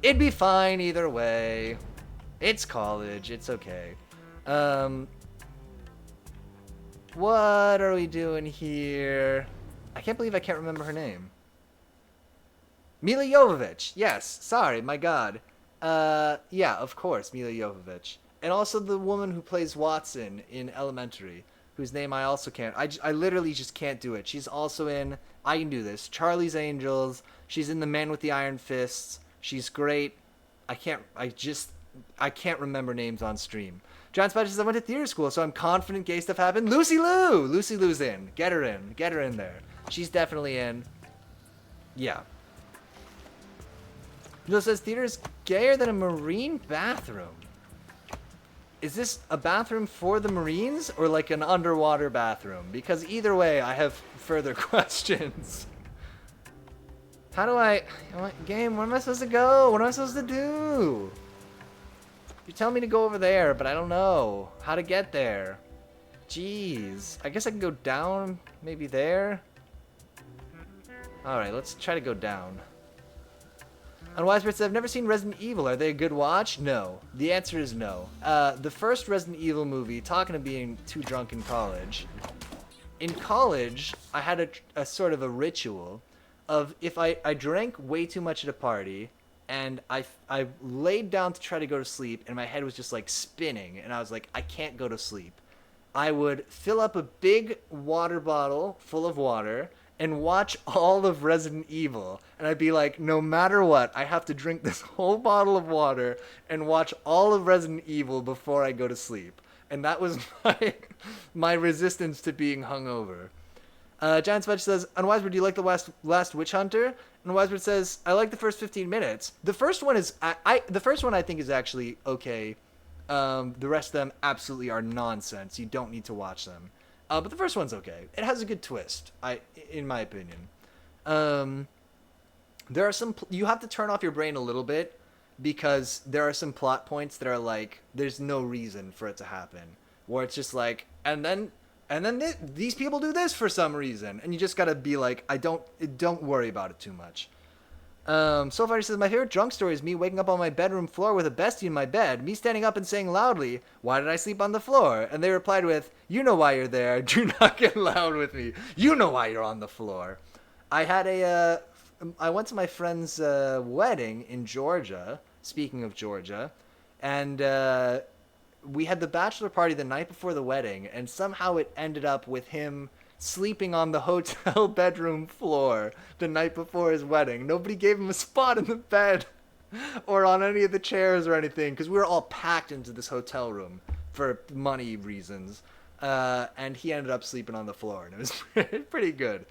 It'd be fine either way. It's college. It's okay. What are we doing here? I can't believe I can't remember her name. Mila Jovovich. Yes. Sorry, my god. Yeah, of course, Mila Jovovich. And also the woman who plays Watson in Elementary, whose name I also can't. I literally just can't do it. She's also in, I can do this, Charlie's Angels. She's in The Man with the Iron Fists. She's great. I can't remember names on stream. John Spider says, I went to theater school, so I'm confident gay stuff happened. Lucy Liu! Lucy Liu's in. Get her in. Get her in there. She's definitely in. Yeah. Jill says, theater is gayer than a Marine bathroom. Is this a bathroom for the Marines or like an underwater bathroom? Because either way, I have further questions. How do game, where am I supposed to go? What am I supposed to do? You tell me to go over there, but I don't know how to get there. Jeez. I guess I can go down, maybe there. Alright, let's try to go down. On Wisebird says, I've never seen Resident Evil. Are they a good watch? No. The answer is no. The first Resident Evil movie, talking of being too drunk in college, in college, I had a sort of a ritual of if I drank way too much at a party and I laid down to try to go to sleep and my head was just like spinning and I was like, I can't go to sleep. I would fill up a big water bottle full of water and watch all of Resident Evil. And I'd be like, no matter what, I have to drink this whole bottle of water and watch all of Resident Evil before I go to sleep. And that was my resistance to being hungover. Giant Spudge says, Unwisebird, do you like the last Witch Hunter? And Wisebird says, I like the first 15 minutes. The first one is, the first one I think is actually okay. The rest of them absolutely are nonsense. You don't need to watch them. But the first one's okay. It has a good twist, in my opinion. There are some, you have to turn off your brain a little bit because there are some plot points that are like, there's no reason for it to happen. Where it's just like, and then these people do this for some reason. And you just gotta be like, don't worry about it too much. So far he says, my favorite drunk story is me waking up on my bedroom floor with a bestie in my bed, me standing up and saying loudly, why did I sleep on the floor? And they replied with, you know why you're there, do not get loud with me, you know why you're on the floor. I went to my friend's wedding in Georgia, speaking of Georgia, and we had the bachelor party the night before the wedding, and somehow it ended up with him sleeping on the hotel bedroom floor the night before his wedding. Nobody gave him a spot in the bed or on any of the chairs or anything because we were all packed into this hotel room for money reasons. And he ended up sleeping on the floor, and it was pretty good.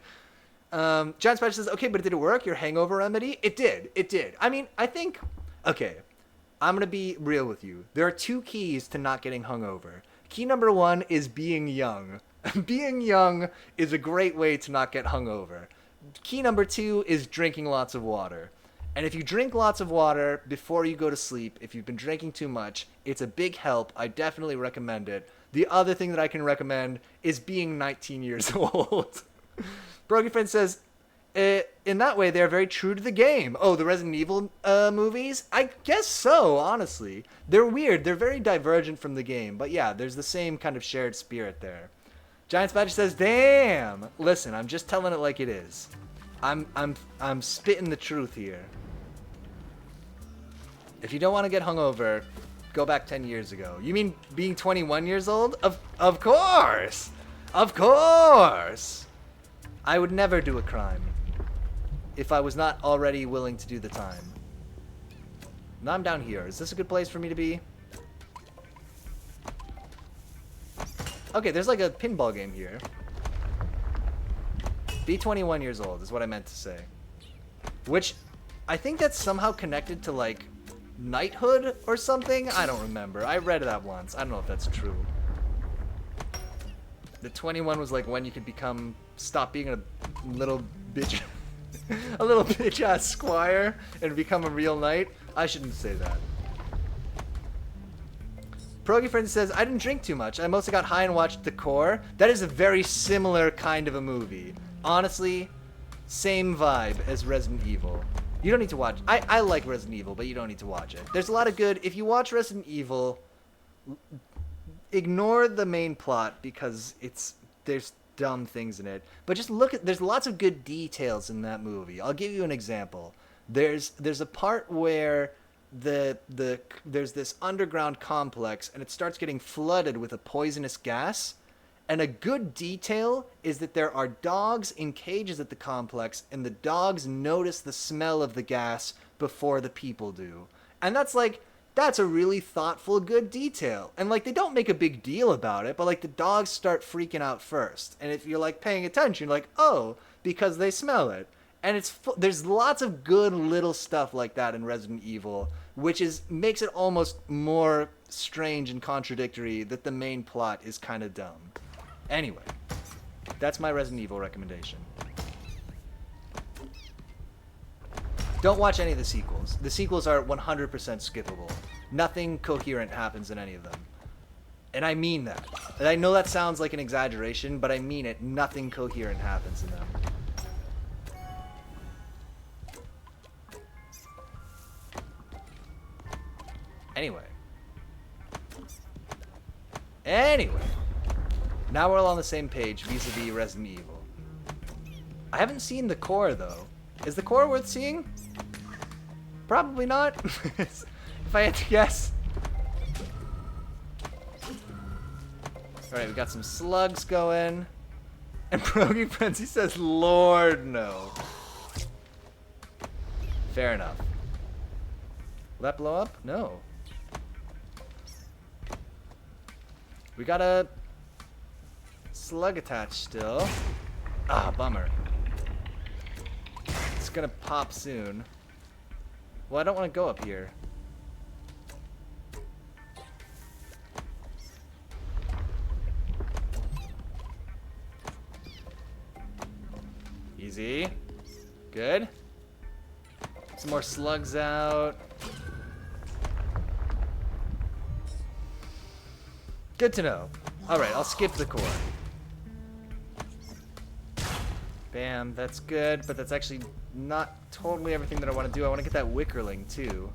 John Spatch says, okay, but did it work? Your hangover remedy? It did. I mean, I think, okay, I'm going to be real with you. There are 2 keys to not getting hungover. Key number 1 is being young. Being young is a great way to not get hungover. Key number 2 is drinking lots of water. And if you drink lots of water before you go to sleep, if you've been drinking too much, it's a big help. I definitely recommend it. The other thing that I can recommend is being 19 years old. Broken Friend says, in that way, they're very true to the game. Oh, the Resident Evil movies? I guess so, honestly. They're weird. They're very divergent from the game. But yeah, there's the same kind of shared spirit there. Giant Spatch says, damn! Listen, I'm just telling it like it is. I'm spitting the truth here. If you don't want to get hungover, go back 10 years ago. You mean being 21 years old? Of course! Of course! I would never do a crime if I was not already willing to do the time. Now I'm down here. Is this a good place for me to be? Okay, there's like a pinball game here. Be 21 years old is what I meant to say. Which, I think that's somehow connected to like knighthood or something? I don't remember. I read that once. I don't know if that's true. The 21 was like when you could stop being a little bitch, a little bitch-ass squire and become a real knight. I shouldn't say that. Progy Friend says, I didn't drink too much. I mostly got high and watched The Core. That is a very similar kind of a movie. Honestly, same vibe as Resident Evil. You don't need to watch. I like Resident Evil, but you don't need to watch it. There's a lot of good. If you watch Resident Evil, ignore the main plot because there's dumb things in it. But just there's lots of good details in that movie. I'll give you an example. There's a part where there's this underground complex and it starts getting flooded with a poisonous gas, and a good detail is that there are dogs in cages at the complex and the dogs notice the smell of the gas before the people do. And that's a really thoughtful, good detail. And like, they don't make a big deal about it, but like the dogs start freaking out first, and if you're like paying attention, you're like, oh, because they smell it. And there's lots of good little stuff like that in Resident Evil, which makes it almost more strange and contradictory that the main plot is kind of dumb. Anyway, that's my Resident Evil recommendation. Don't watch any of the sequels. The sequels are 100% skippable. Nothing coherent happens in any of them. And I mean that. And I know that sounds like an exaggeration, but I mean it. Nothing coherent happens in them. Anyway. Now we're all on the same page vis-a-vis Resident Evil. I haven't seen the core, though. Is the core worth seeing? Probably not. If I had to guess. Alright, we got some slugs going. And Progy Frenzy says, Lord, no. Fair enough. Will that blow up? No. We got a slug attached still. Ah, bummer. It's gonna pop soon. Well, I don't want to go up here. Easy. Good. Some more slugs out. Good to know. Alright, I'll skip the core. Bam, that's good, but that's actually not totally everything that I want to do. I want to get that Wickerling, too.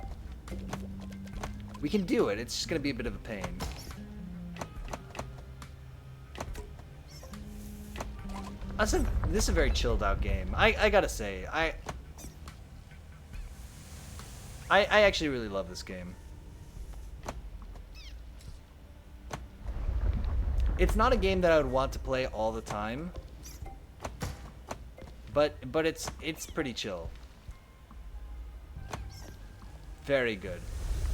We can do it, it's just going to be a bit of a pain. This is a very chilled out game. I gotta say, I actually really love this game. It's not a game that I would want to play all the time, but it's pretty chill. Very good.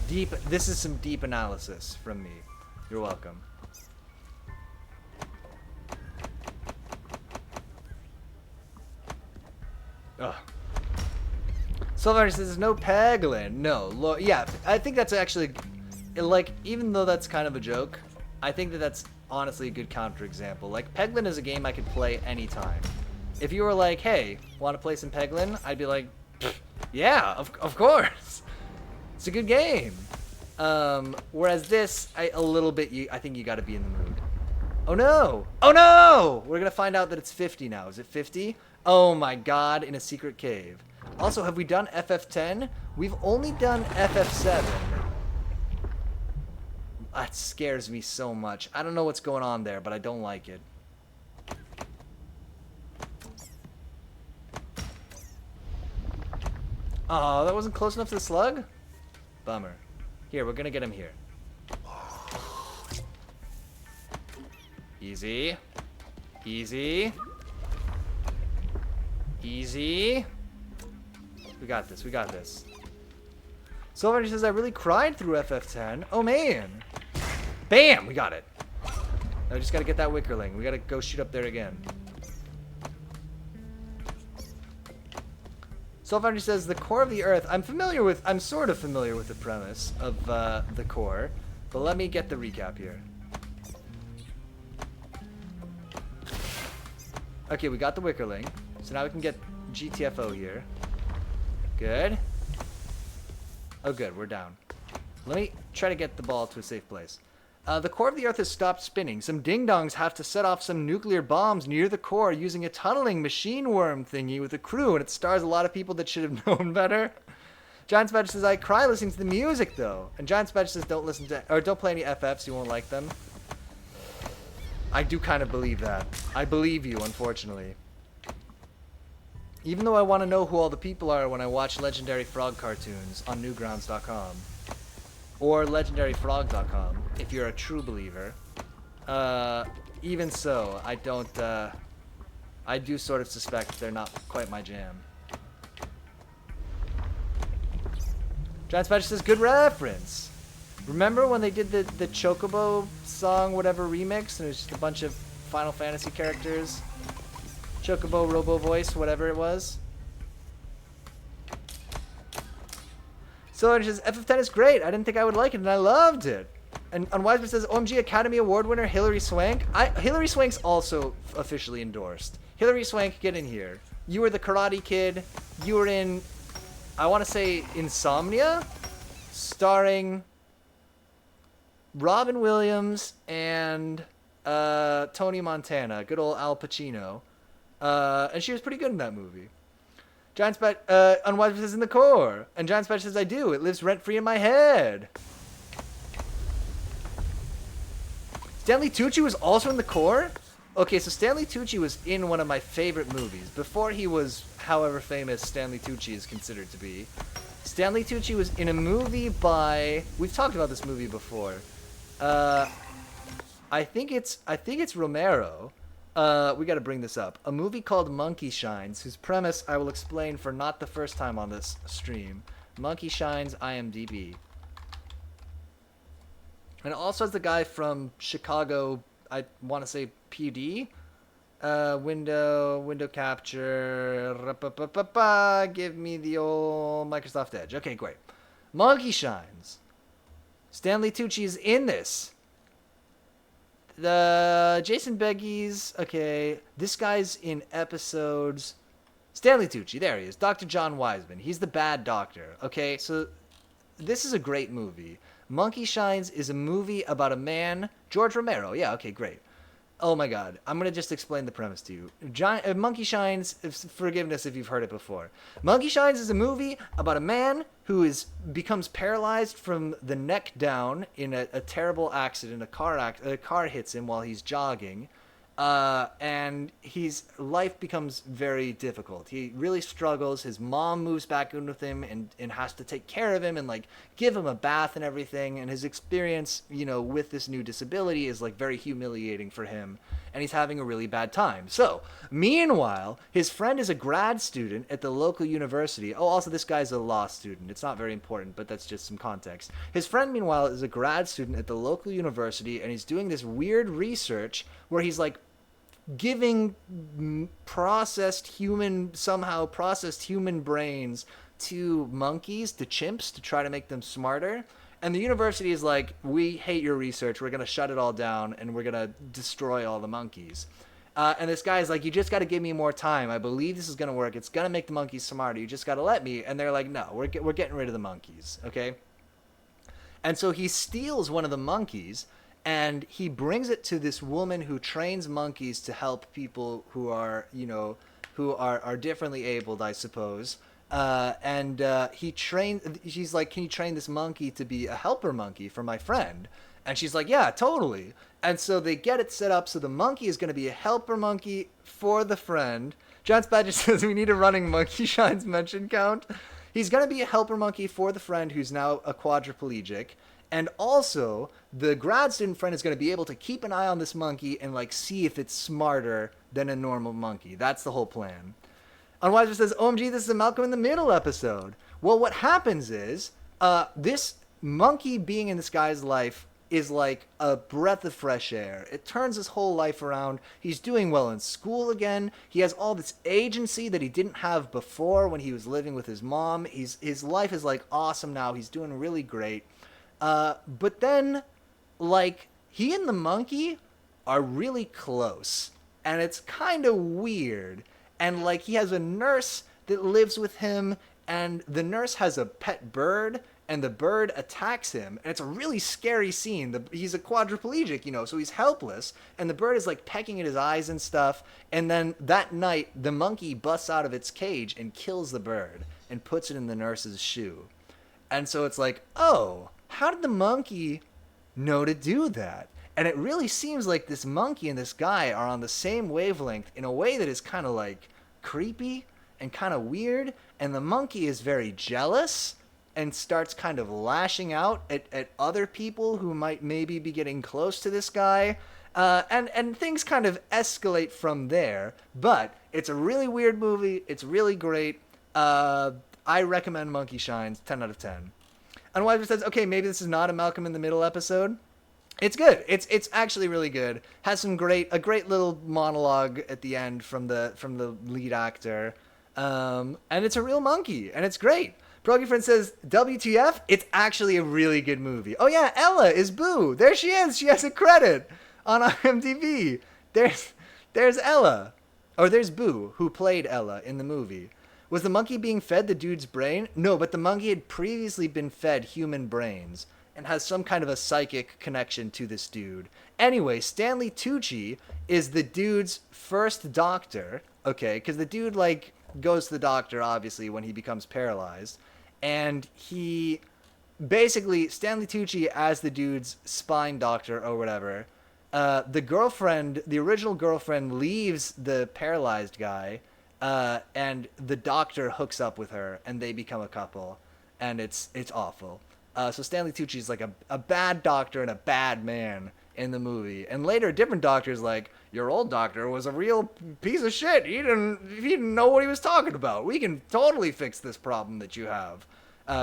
Deep. This is some deep analysis from me. You're welcome. Ugh. Sylvester says there's no Peglin. No. Yeah, I think that's actually, like, even though that's kind of a joke, I think that that's honestly a good counterexample. Like, Peglin is a game I could play anytime. If you were like, hey, want to play some Peglin? I'd be like, yeah, of course. It's a good game. Whereas this, I think you got to be in the mood. Oh no! Oh no! We're gonna find out that it's 50 now. Is it 50? Oh my god, in a secret cave. Also, have we done FF10? We've only done FF7. That scares me so much. I don't know what's going on there, but I don't like it. Oh, that wasn't close enough to the slug? Bummer. Here, we're gonna get him here. Easy. Easy. Easy. We got this, we got this. Sylvester says, I really cried through FF10. Oh, man. Bam! We got it. Now we just gotta get that Wickerling. We gotta go shoot up there again. Sylvester says, the core of the Earth. I'm sort of familiar with the premise of the core. But let me get the recap here. Okay, we got the Wickerling. So now we can get GTFO here. Good. Oh, good. We're down. Let me try to get the ball to a safe place. The core of the Earth has stopped spinning. Some ding-dongs have to set off some nuclear bombs near the core using a tunneling machine worm thingy with a crew, and it stars a lot of people that should have known better. Giant Spider says, I cry listening to the music, though. And Giant Spider says, don't play any FFs, you won't like them. I do kind of believe that. I believe you, unfortunately. Even though I want to know who all the people are when I watch Legendary Frog cartoons on Newgrounds.com. Or LegendaryFrog.com, if you're a true believer. Even so, I do sort of suspect they're not quite my jam. Giant Spider says, good reference. Remember when they did the Chocobo song, whatever remix, and it was just a bunch of Final Fantasy characters? Chocobo, Robo Voice, whatever it was. So it says, FF10 is great. I didn't think I would like it, and I loved it. And Unwiseman says, OMG Academy Award winner Hilary Swank. Hilary Swank's also officially endorsed. Hilary Swank, get in here. You were the Karate Kid. You were in, I want to say, Insomnia, starring Robin Williams and Tony Montana, good old Al Pacino. And she was pretty good in that movie. Giant Spider, Unwise says in the core. And Giant Spider says, I do. It lives rent-free in my head. Stanley Tucci was also in The Core? Okay, so Stanley Tucci was in one of my favorite movies. Before he was however famous Stanley Tucci is considered to be. Stanley Tucci was in a movie by... We've talked about this movie before. Uh, I think it's Romero. We got to bring this up. A movie called Monkey Shines, whose premise I will explain for not the first time on this stream. Monkey Shines, IMDb. And it also has the guy from Chicago, I want to say PD. Window capture. Give me the old Microsoft Edge. Okay, great. Monkey Shines. Stanley Tucci is in this. The Jason Beggies. Okay, this guy's in episodes. Stanley Tucci, there he is. Dr. John Wiseman. He's the bad doctor. Okay, so this is a great movie. Monkey Shines is a movie about a man. George Romero. Yeah, okay, great. Oh my god. I'm going to just explain the premise to you. Monkey Shines, forgiveness if you've heard it before. Monkey Shines is a movie about a man who becomes paralyzed from the neck down in a terrible accident. A car hits him while he's jogging. And his life becomes very difficult. He really struggles. His mom moves back in with him and has to take care of him and like give him a bath and everything. And his experience, with this new disability is like very humiliating for him. And he's having a really bad time. So, meanwhile, his friend is a grad student at the local university. Oh, also this guy's a law student. It's not very important, but that's just some context. His friend, meanwhile, is a grad student at the local university, and he's doing this weird research where he's like giving processed human brains to monkeys, to chimps, to try to make them smarter. And the university is like, we hate your research. We're going to shut it all down and we're going to destroy all the monkeys. And this guy's like, you just got to give me more time. I believe this is going to work. It's going to make the monkeys smarter. You just got to let me. And they're like, no, we're getting rid of the monkeys. Okay. And so he steals one of the monkeys and he brings it to this woman who trains monkeys to help people who are, who are differently abled, I suppose. She's like, can you train this monkey to be a helper monkey for my friend? And she's like, yeah, totally. And so they get it set up so the monkey is going to be a helper monkey for the friend. John Spadger says we need a running Monkey Shines mention count. He's going to be a helper monkey for the friend who's now a quadriplegic. And also, the grad student friend is going to be able to keep an eye on this monkey and like see if it's smarter than a normal monkey. That's the whole plan. Unwiser says, OMG, this is a Malcolm in the Middle episode. Well, what happens is, this monkey being in this guy's life is like a breath of fresh air. It turns his whole life around. He's doing well in school again. He has all this agency that he didn't have before when he was living with his mom. His life is like awesome now. He's doing really great. But then, like, he and the monkey are really close. And it's kind of weird. And, like, he has a nurse that lives with him, and the nurse has a pet bird, and the bird attacks him. And it's a really scary scene. He's a quadriplegic, so he's helpless, and the bird is, like, pecking at his eyes and stuff. And then that night, the monkey busts out of its cage and kills the bird and puts it in the nurse's shoe. And so it's like, oh, how did the monkey know to do that? And it really seems like this monkey and this guy are on the same wavelength in a way that is kind of like creepy and kind of weird. And the monkey is very jealous and starts kind of lashing out at other people who might maybe be getting close to this guy. And things kind of escalate from there. But it's a really weird movie. It's really great. I recommend Monkey Shines, 10 out of 10. And Wiser says, okay, maybe this is not a Malcolm in the Middle episode. It's good. It's actually really good. Has a great little monologue at the end from the lead actor. And it's a real monkey, and it's great. Progy Friend says, WTF? It's actually a really good movie. Oh yeah, Ella is Boo. There she is. She has a credit on IMDb. There's Ella. Or there's Boo, who played Ella in the movie. Was the monkey being fed the dude's brain? No, but the monkey had previously been fed human brains and has some kind of a psychic connection to this dude. Anyway, Stanley Tucci is the dude's first doctor, okay? Because the dude, like, goes to the doctor, obviously, when he becomes paralyzed. And he... Basically, Stanley Tucci, as the dude's spine doctor or whatever, the girlfriend, the original girlfriend, leaves the paralyzed guy, and the doctor hooks up with her, and they become a couple, and it's awful. So Stanley Tucci is like a bad doctor and a bad man in the movie, and later a different doctor is like, your old doctor was a real piece of shit. He didn't know what he was talking about. We can totally fix this problem that you have.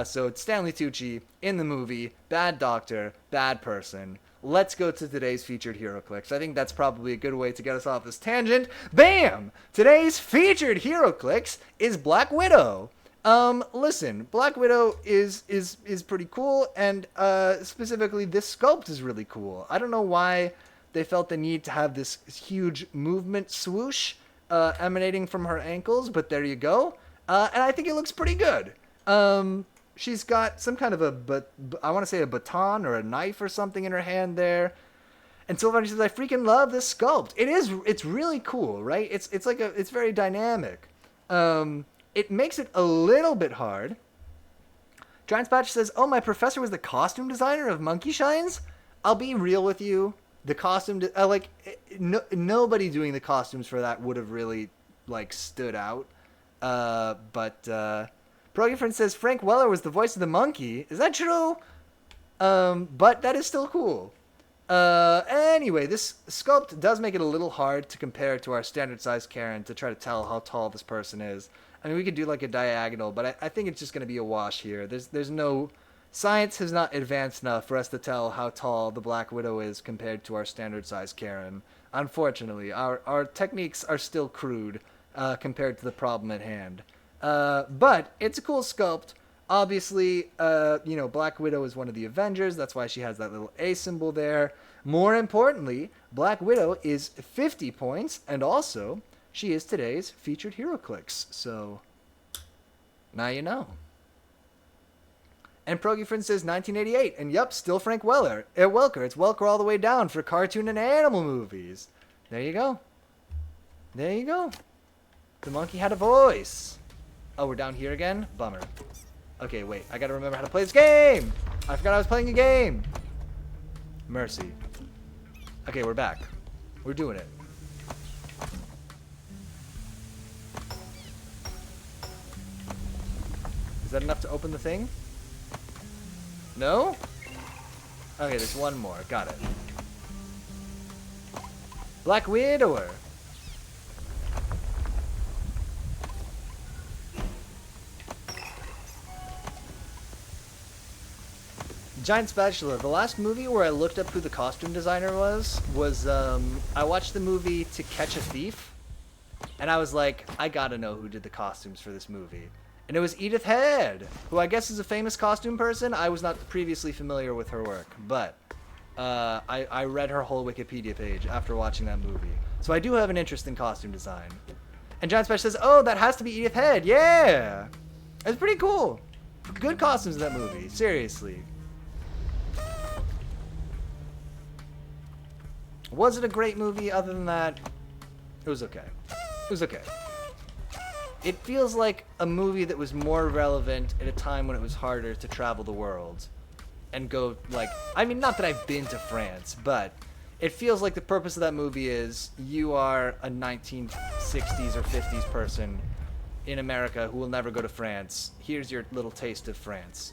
So it's Stanley Tucci in the movie, bad doctor, bad person. Let's go to today's featured hero clicks. I think that's probably a good way to get us off this tangent. Bam! Today's featured hero clicks is Black Widow. Listen, Black Widow is pretty cool, and specifically this sculpt is really cool. I don't know why they felt the need to have this huge movement swoosh emanating from her ankles, but there you go. And I think it looks pretty good. She's got some kind of I want to say a baton or a knife or something in her hand there. And Sylvania says, I freaking love this sculpt. It's really cool, right? It's very dynamic. It makes it a little bit hard. Giant Spatch says, oh, my professor was the costume designer of Monkey Shines? I'll be real with you. The costume, nobody doing the costumes for that would have really, stood out. But Progyfriend says, Frank Weller was the voice of the monkey. Is that true? But that is still cool. Anyway, this sculpt does make it a little hard to compare to our standard size Karen to try to tell how tall this person is. I mean, we could do like a diagonal, but I think it's just going to be a wash here. There's no... Science has not advanced enough for us to tell how tall the Black Widow is compared to our standard size Karen. Unfortunately, our techniques are still crude compared to the problem at hand. But it's a cool sculpt. Obviously, Black Widow is one of the Avengers. That's why she has that little A symbol there. More importantly, Black Widow is 50 points, and also, she is today's featured hero clicks. So, now you know. And Progyfriend says 1988, and yup, still Frank Weller. Welker. It's Welker all the way down for cartoon and animal movies. There you go. There you go. The monkey had a voice. Oh, we're down here again? Bummer. Okay, wait. I gotta remember how to play this game! I forgot I was playing a game! Mercy. Okay, we're back. We're doing it. Is that enough to open the thing? No? Okay, there's one more. Got it. Black Widower. Giant Spatula. The last movie where I looked up who the costume designer was I watched the movie To Catch a Thief, and I was like, I gotta know who did the costumes for this movie. And it was Edith Head, who I guess is a famous costume person. I was not previously familiar with her work, but I read her whole Wikipedia page after watching that movie. So I do have an interest in costume design. And Giant Special says, oh, that has to be Edith Head. Yeah! It's pretty cool. Good costumes in that movie. Seriously. Was it a great movie? Other than that, it was okay. It was okay. It feels like a movie that was more relevant at a time when it was harder to travel the world and go, I mean, not that I've been to France, but it feels like the purpose of that movie is you are a 1960s or 50s person in America who will never go to France. Here's your little taste of France.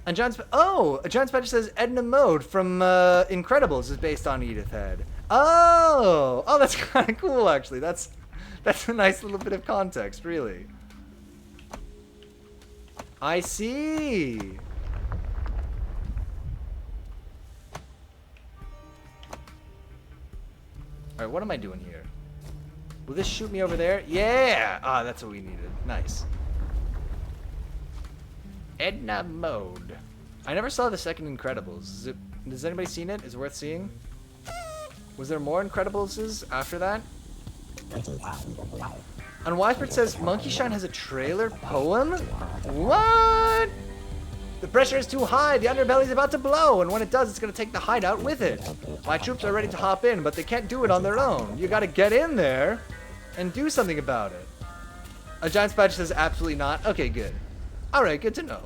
And John Spatcher says Edna Mode from Incredibles is based on Edith Head. Oh, that's kind of cool, actually. That's a nice little bit of context, really. I see. Alright, what am I doing here? Will this shoot me over there? Yeah! Ah, that's what we needed. Nice. Edna Mode. I never saw the second Incredibles. Has anybody seen it? Is it worth seeing? Was there more Incredibles after that? And Wisebird says Monkey Shine has a trailer poem? What? The pressure is too high, the underbelly is about to blow, and when it does, it's going to take the hideout with it. My troops are ready to hop in, but they can't do it on their own. You got to get in there and do something about it. A Giant Spatch says absolutely not. Okay, good. Alright, good to know.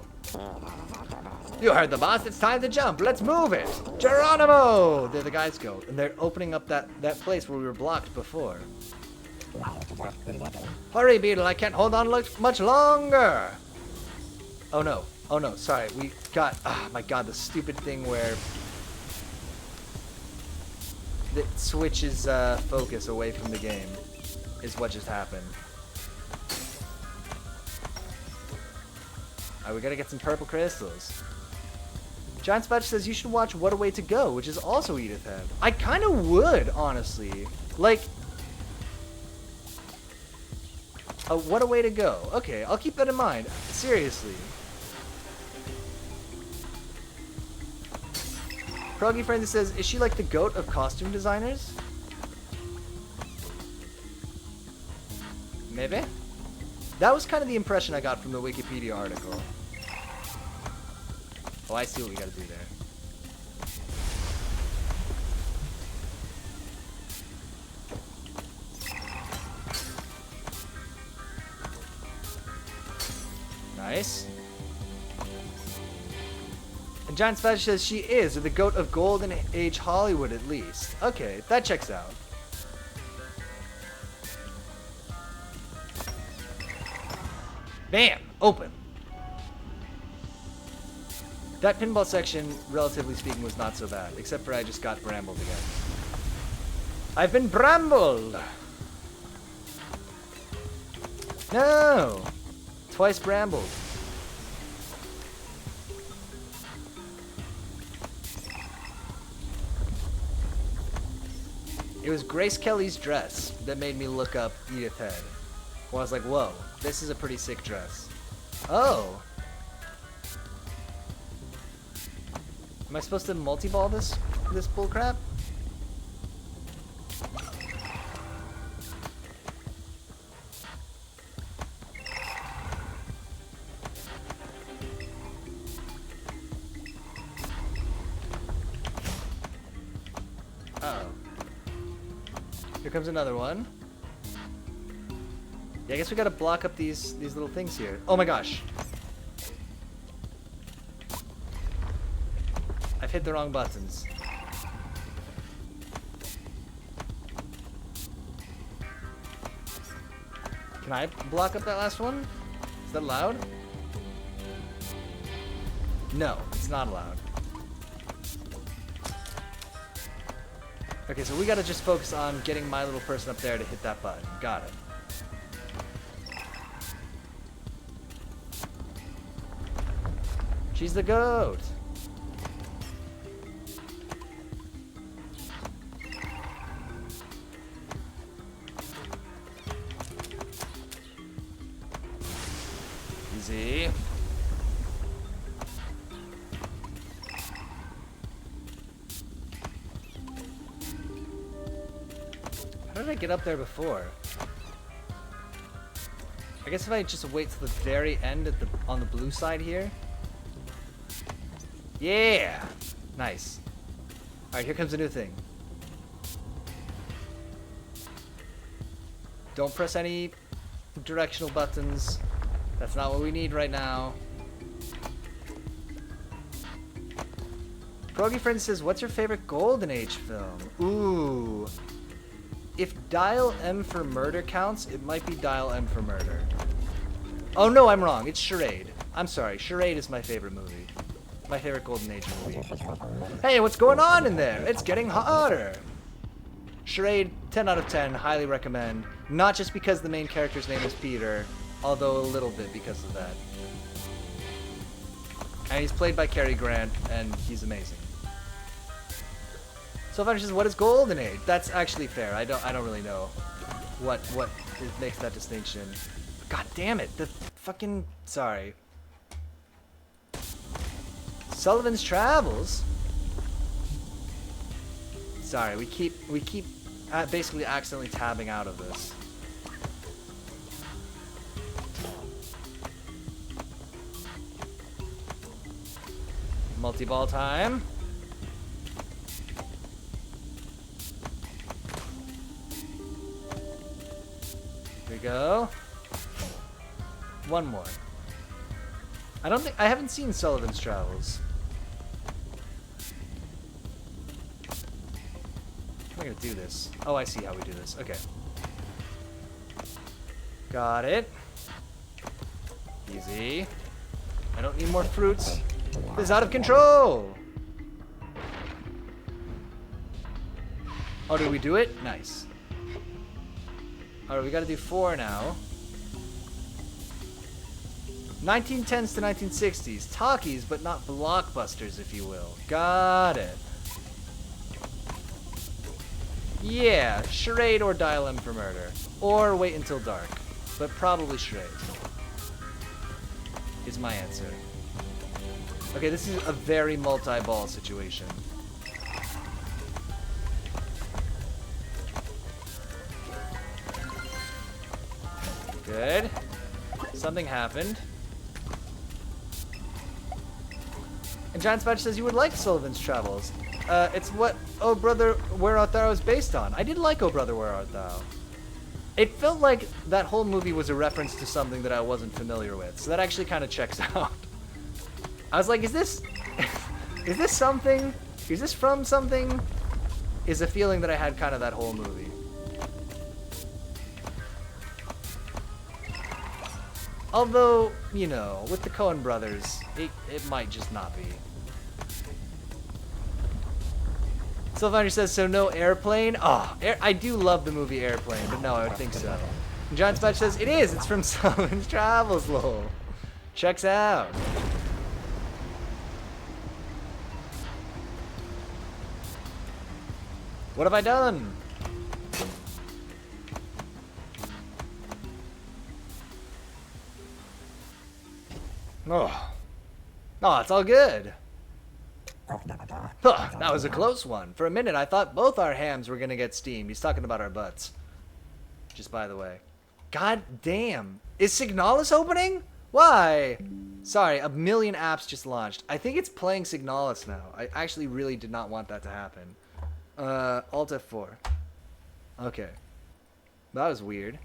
You heard the boss. It's time to jump. Let's move it. Geronimo! There the guys go. And they're opening up that place where we were blocked before. Hurry, Beetle. I can't hold on much longer. Oh, no. Oh, no. Sorry. We got... Oh, my God. The stupid thing where... it switches focus away from the game is what just happened. Alright, we gotta get some purple crystals. Giant Spatch says you should watch What a Way to Go, which is also Edith Head. I kind of would, honestly. Like, What a Way to Go. Okay, I'll keep that in mind. Seriously. Proggy Friend says, is she like the goat of costume designers? Maybe? That was kind of the impression I got from the Wikipedia article. Oh, I see what we gotta do there. Nice. And Giant Spatch says she is, or the goat of Golden Age Hollywood at least. Okay, that checks out. Bam! Open. That pinball section, relatively speaking, was not so bad. Except for I just got brambled again. I've been brambled! No! Twice brambled. It was Grace Kelly's dress that made me look up Edith Head. Well, I was like, whoa, this is a pretty sick dress. Oh! Am I supposed to multi-ball this bullcrap? Uh-oh. Here comes another one. Yeah, I guess we gotta block up these little things here. Oh my gosh. I've hit the wrong buttons. Can I block up that last one? Is that allowed? No, it's not allowed. Okay, so we gotta just focus on getting my little person up there to hit that button. Got it. She's the goat! Easy. How did I get up there before? I guess if I just wait till the very end on the blue side here. Yeah! Nice. Alright, here comes a new thing. Don't press any directional buttons. That's not what we need right now. Proggy Friend says, what's your favorite Golden Age film? Ooh. If Dial M for Murder counts, it might be Dial M for Murder. Oh no, I'm wrong. It's Charade. I'm sorry. Charade is my favorite movie. My favorite Golden Age movie. Hey, what's going on in there? It's getting hotter. Charade, 10 out of 10. Highly recommend. Not just because the main character's name is Peter, although a little bit because of that. And he's played by Cary Grant, and he's amazing. So Funny says, what is Golden Age? That's actually fair. I don't really know what makes that distinction. God damn it! The fucking sorry. Sullivan's Travels. Sorry, we keep basically accidentally tabbing out of this. Multi-ball time. Here we go. One more. I haven't seen Sullivan's Travels. I'm gonna do this. Oh, I see how we do this. Okay. Got it. Easy. I don't need more fruits. This is out of control! Oh, did we do it? Nice. Alright, we gotta do 4 now. 1910s to 1960s. Talkies, but not blockbusters, if you will. Got it. Yeah, charade or dial M for murder. Or wait until dark. But probably charade. Is my answer. Okay, this is a very multi-ball situation. Good. Something happened. And Giant Spatch says you would like Sullivan's Travels. It's what Oh Brother, Where Art Thou is based on. I did like Oh Brother, Where Art Thou. It felt like that whole movie was a reference to something that I wasn't familiar with, so that actually kind of checks out. I was like, is this something? Is this from something? Is a feeling that I had kind of that whole movie. Although, you know, with the Coen brothers, it might just not be. Sylvander says, so no airplane? Oh, I do love the movie Airplane, but no, I would think so. And John Spatch says, it is! It's from Sullivan's Travels, lol. Checks out. What have I done? Oh. Oh, it's all good. Huh, that was a close one. For a minute, I thought both our hams were gonna get steamed. He's talking about our butts. Just by the way. God damn. Is Signalis opening? Why? Sorry, a million apps just launched. I think it's playing Signalis now. I actually really did not want that to happen. Alt F4. Okay. That was weird.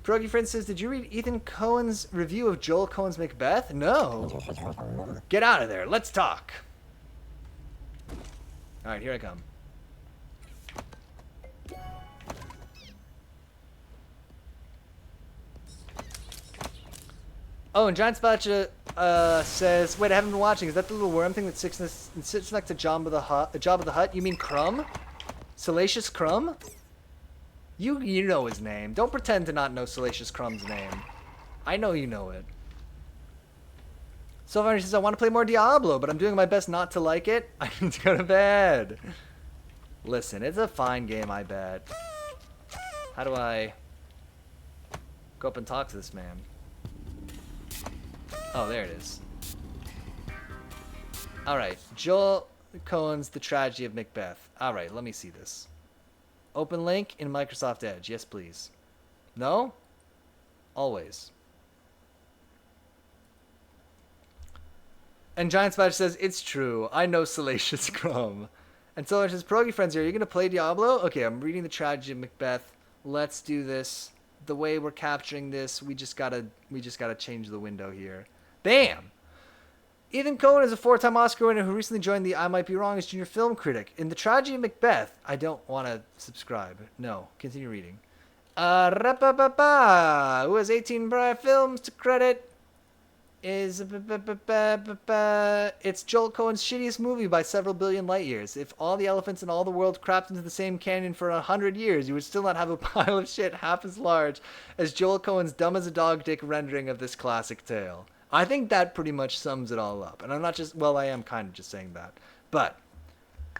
Pierogi Friend says, did you read Ethan Cohen's review of Joel Cohen's Macbeth? No. Get out of there. Let's talk. Alright, here I come. Oh, and Giant Spatcha says, wait, I haven't been watching. Is that the little worm thing that sits next to Jabba the Hutt? You mean Crumb? Salacious Crumb? You know his name. Don't pretend to not know Salacious Crumb's name. I know you know it. Sylvander says, I want to play more Diablo, but I'm doing my best not to like it. I need to go to bed. Listen, it's a fine game, I bet. How do I go up and talk to this man? Oh, there it is. Alright, Joel Cohen's The Tragedy of Macbeth. Alright, let me see this. Open link in Microsoft Edge. Yes, please. No? Always. And Giant Spatch says, it's true. I know Salacious Crumb. And so it says, Pierogi Friends here, are you going to play Diablo? Okay, I'm reading The Tragedy of Macbeth. Let's do this. The way we're capturing this, we just gotta change the window here. Bam! Ethan Cohen is a 4-time Oscar winner who recently joined the I Might Be Wrong as junior film critic. In The Tragedy of Macbeth, I don't want to subscribe. No, continue reading. Who has 18 prior films to credit? It's Joel Cohen's shittiest movie by several billion light years. If all the elephants in all the world crapped into the same canyon for 100 years, you would still not have a pile of shit half as large as Joel Cohen's dumb as a dog dick rendering of this classic tale. I think that pretty much sums it all up. And I'm not just, well, I am kind of just saying that. But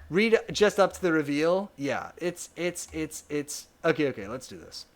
read just up to the reveal. Yeah, it's okay, let's do this.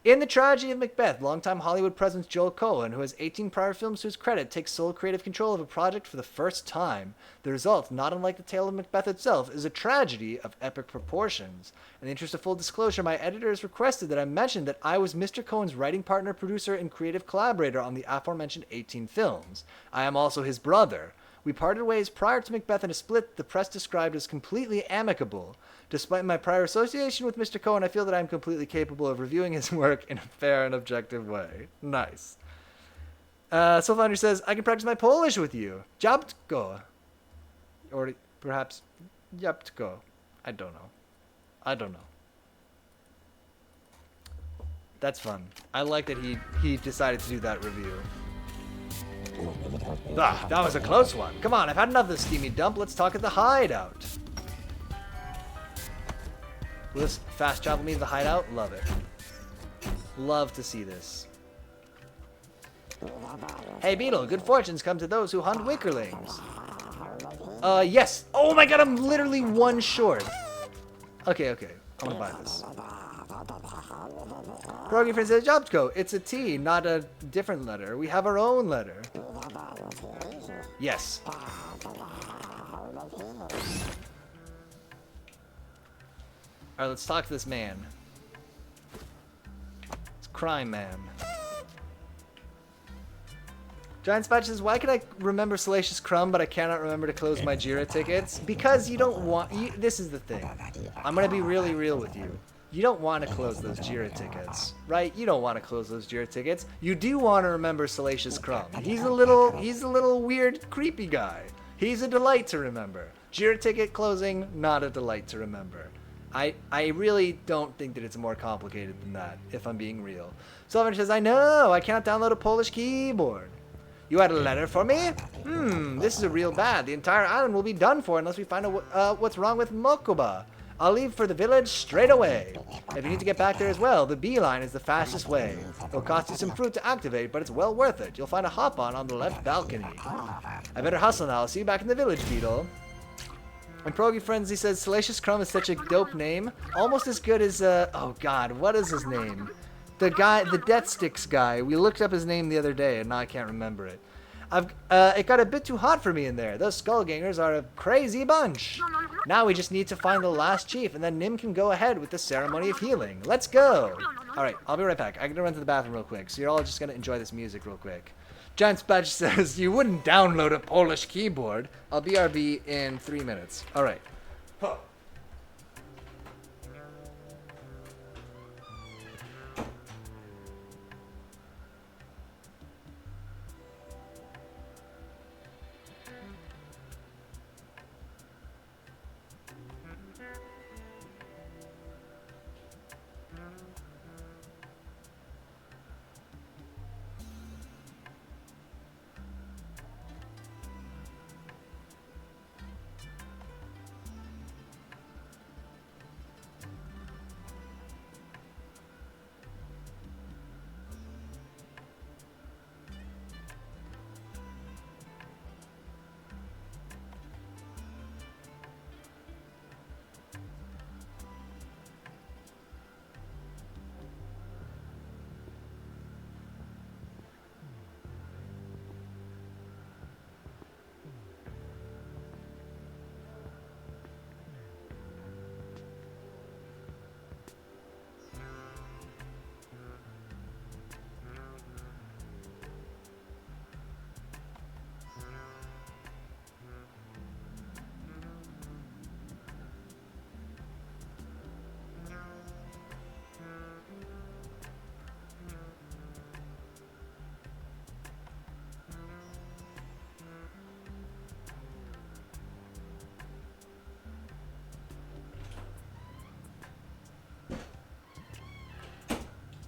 In The Tragedy of Macbeth, longtime Hollywood presence Joel Cohen, who has 18 prior films to his credit, takes sole creative control of a project for the first time. The result, not unlike the tale of Macbeth itself, is a tragedy of epic proportions. In the interest of full disclosure, my editors requested that I mention that I was Mr. Cohen's writing partner, producer, and creative collaborator on the aforementioned 18 films. I am also his brother. We parted ways prior to Macbeth in a split the press described as completely amicable. Despite my prior association with Mr. Cohen, I feel that I am completely capable of reviewing his work in a fair and objective way. Nice. Sylvander says, I can practice my Polish with you. Jabtko. Or perhaps Jabtko. I don't know. I don't know. That's fun. I like that he decided to do that review. Ah, that was a close one. Come on, I've had enough of this steamy dump. Let's talk at the hideout. Will this fast travel me to the hideout? Love it. Love to see this. Hey, Beetle, good fortunes come to those who hunt wickerlings. Yes. Oh my god, I'm literally one short. Okay, I'm gonna buy this. Program friend says, Jobco, it's a T, not a different letter. We have our own letter. Yes. Alright, let's talk to this man. It's Crime Man. Giant Spatch says, why can I remember Salacious Crumb, but I cannot remember to close my Jira tickets? Because you don't want... this is the thing. I'm going to be really real with you. You don't want to close those Jira tickets, right? You don't want to close those Jira tickets. You do want to remember Salacious Crumb. He's a little weird, creepy guy. He's a delight to remember. Jira ticket closing, not a delight to remember. I really don't think that it's more complicated than that, if I'm being real. Sullivan says, I know, I cannot download a Polish keyboard. You had a letter for me? This is a real bad. The entire island will be done for unless we find out what's wrong with Mokuba. I'll leave for the village straight away. If you need to get back there as well, the beeline is the fastest way. It'll cost you some fruit to activate, but it's well worth it. You'll find a hop-on the left balcony. I better hustle now. I'll see you back in the village, Beetle. And Progy Frenzy says, Salacious Crumb is such a dope name. Almost as good as, oh god, what is his name? The guy, the Death Sticks guy. We looked up his name the other day, and now I can't remember it. It got a bit too hot for me in there. Those Skullgangers are a crazy bunch. Now we just need to find the last chief, and then Nim can go ahead with the ceremony of healing. Let's go. Alright, I'll be right back. I'm gonna run to the bathroom real quick, so you're all just gonna enjoy this music real quick. Giant Spatch says, you wouldn't download a Polish keyboard. I'll BRB in 3 minutes. Alright. Huh.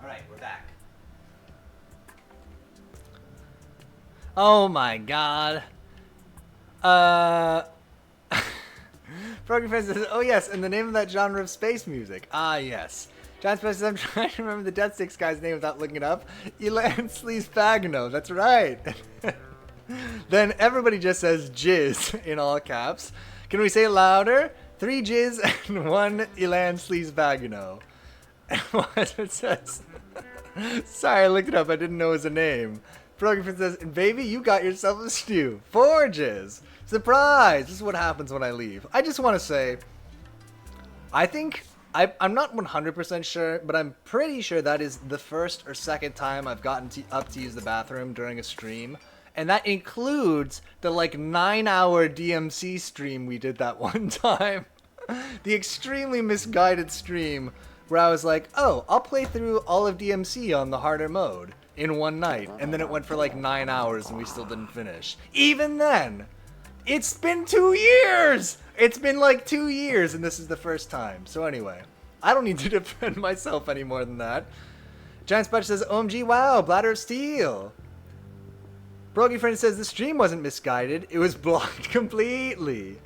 Alright, we're back. Oh my god. Program says, oh yes, and the name of that genre of space music. Ah yes. John Spencer says, I'm trying to remember the Death Sticks guy's name without looking it up. Elan Sleazebagno, that's right. Then everybody just says jizz in all caps. Can we say it louder? 3 jizz and 1 Elan Sleazebagno. What it says. Sorry, I looked it up. I didn't know it was a name. Program says, baby, you got yourself a stew. 4 jizz. Surprise! This is what happens when I leave. I just want to say, I think, I'm not 100% sure, but I'm pretty sure that is the first or second time I've gotten up to use the bathroom during a stream. And that includes the like 9-hour DMC stream we did that one time. The extremely misguided stream where I was like, oh, I'll play through all of DMC on the harder mode in one night. And then it went for like 9 hours and we still didn't finish. Even then, it's been 2 years! It's been like 2 years and this is the first time. So anyway, I don't need to defend myself any more than that. Giant Spudge says, OMG, wow, Bladder of Steel. Brogy Friend says, the stream wasn't misguided. It was blocked completely.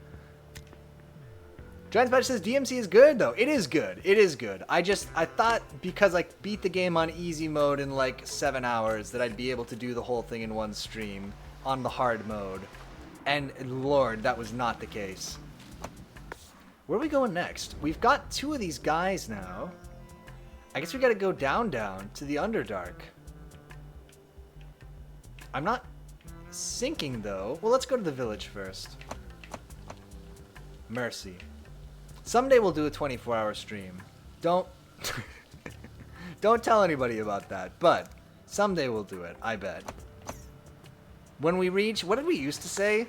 Giant Spudge says, DMC is good, though. It is good. It is good. I thought because I beat the game on easy mode in like 7 hours that I'd be able to do the whole thing in one stream on the hard mode. And Lord, that was not the case. Where are we going next? We've got 2 of these guys now. I guess we gotta go down to the Underdark. I'm not sinking though. Well, let's go to the village first. Mercy. Someday we'll do a 24-hour stream. Don't tell anybody about that, but someday we'll do it, I bet. When we reach, what did we used to say?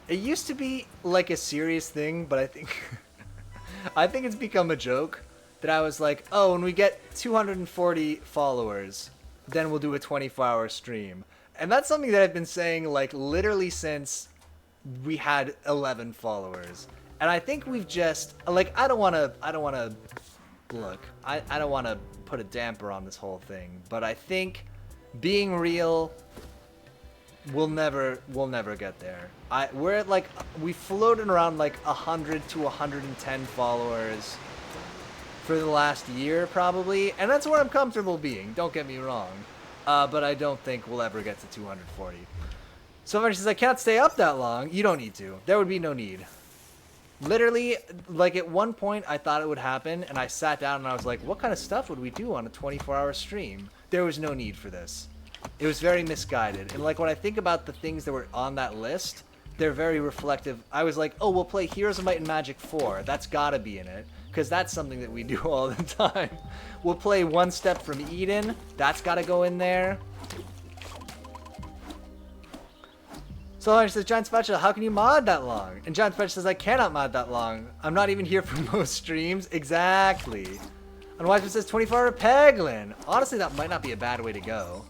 It used to be like a serious thing, but I think I think it's become a joke that I was like, oh, when we get 240 followers, then we'll do a 24-hour stream. And that's something that I've been saying like literally since we had 11 followers. And I think we've just like I don't want to put a damper on this whole thing, but I think being real, we'll never get there. We're at like we floated around like 100 to 110 followers for the last year probably, and that's where I'm comfortable being. Don't get me wrong, but I don't think we'll ever get to 240. So if says I can't stay up that long, you don't need to. There would be no need. Literally, like at one point I thought it would happen, and I sat down and I was like, what kind of stuff would we do on a 24-hour stream? There was no need for this. It was very misguided. And like when I think about the things that were on that list, they're very reflective. I was like, oh, we'll play Heroes of Might and Magic 4. That's gotta be in it, because that's something that we do all the time. We'll play One Step from Eden. That's gotta go in there. So I says, Giant Spatula, how can you mod that long? And Giant Spatula says, I cannot mod that long. I'm not even here for most streams. Exactly. And Wiseman says, 24-hour Peglin. Honestly, that might not be a bad way to go.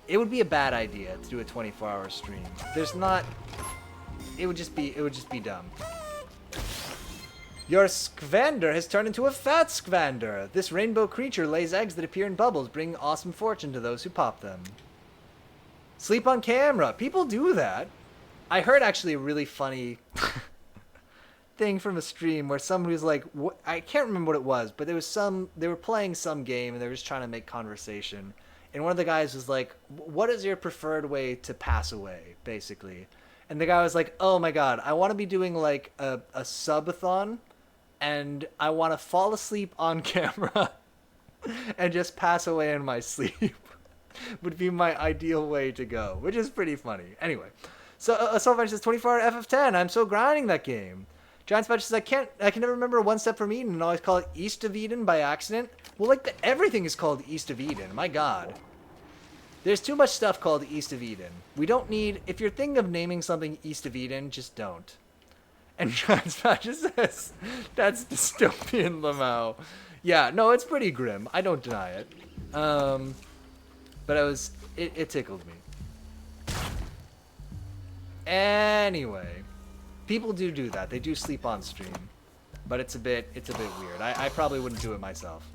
It would be a bad idea to do a 24-hour stream. There's not... It would just be dumb. Your Skvander has turned into a fat Skvander. This rainbow creature lays eggs that appear in bubbles, bringing awesome fortune to those who pop them. Sleep on camera. People do that. I heard actually a really funny thing from a stream where somebody was like, I can't remember what it was, but they were playing some game and they were just trying to make conversation. And one of the guys was like, what is your preferred way to pass away, basically? And the guy was like, oh my god, I want to be doing like a subathon, and I want to fall asleep on camera and just pass away in my sleep. Would be my ideal way to go, which is pretty funny. Anyway, so Soulfish says 24-hour FF10. I'm so grinding that game. Giant Spatch says I can never remember One Step from Eden and always call it East of Eden by accident. Well, like everything is called East of Eden. My God, there's too much stuff called East of Eden. We don't need. If you're thinking of naming something East of Eden, just don't. And Giant Spatch says that's dystopian, Lamau. Yeah, no, it's pretty grim. I don't deny it. But it tickled me. Anyway, people do that. They do sleep on stream, but it's a bit weird. I probably wouldn't do it myself.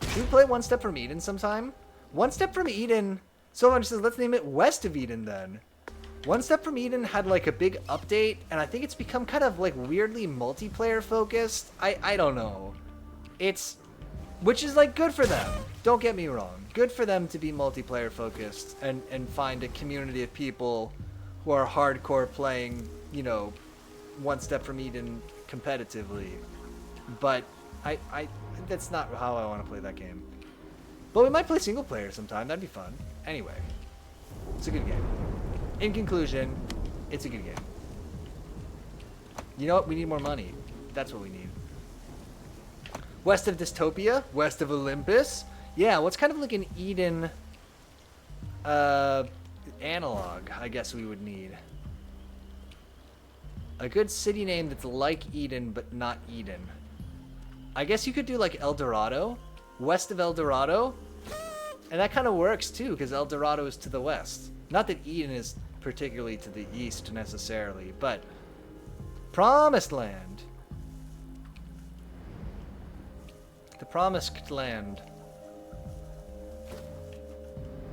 Should we play One Step from Eden sometime? One Step from Eden. Someone says let's name it West of Eden then. One Step from Eden had like a big update, and I think it's become kind of like weirdly multiplayer focused. I don't know. Which is like good for them. Don't get me wrong. Good for them to be multiplayer focused and find a community of people who are hardcore playing, you know, One Step from Eden competitively. But that's not how I want to play that game. But we might play single player sometime. That'd be fun. Anyway, it's a good game. In conclusion, it's a good game. You know what? We need more money. That's what we need. West of Dystopia, west of Olympus. Yeah, what's kind of like an Eden analog, I guess we would need. A good city name that's like Eden, but not Eden. I guess you could do like El Dorado, west of El Dorado. And that kind of works too, because El Dorado is to the west. Not that Eden is particularly to the east necessarily, but Promised Land. The Promised Land.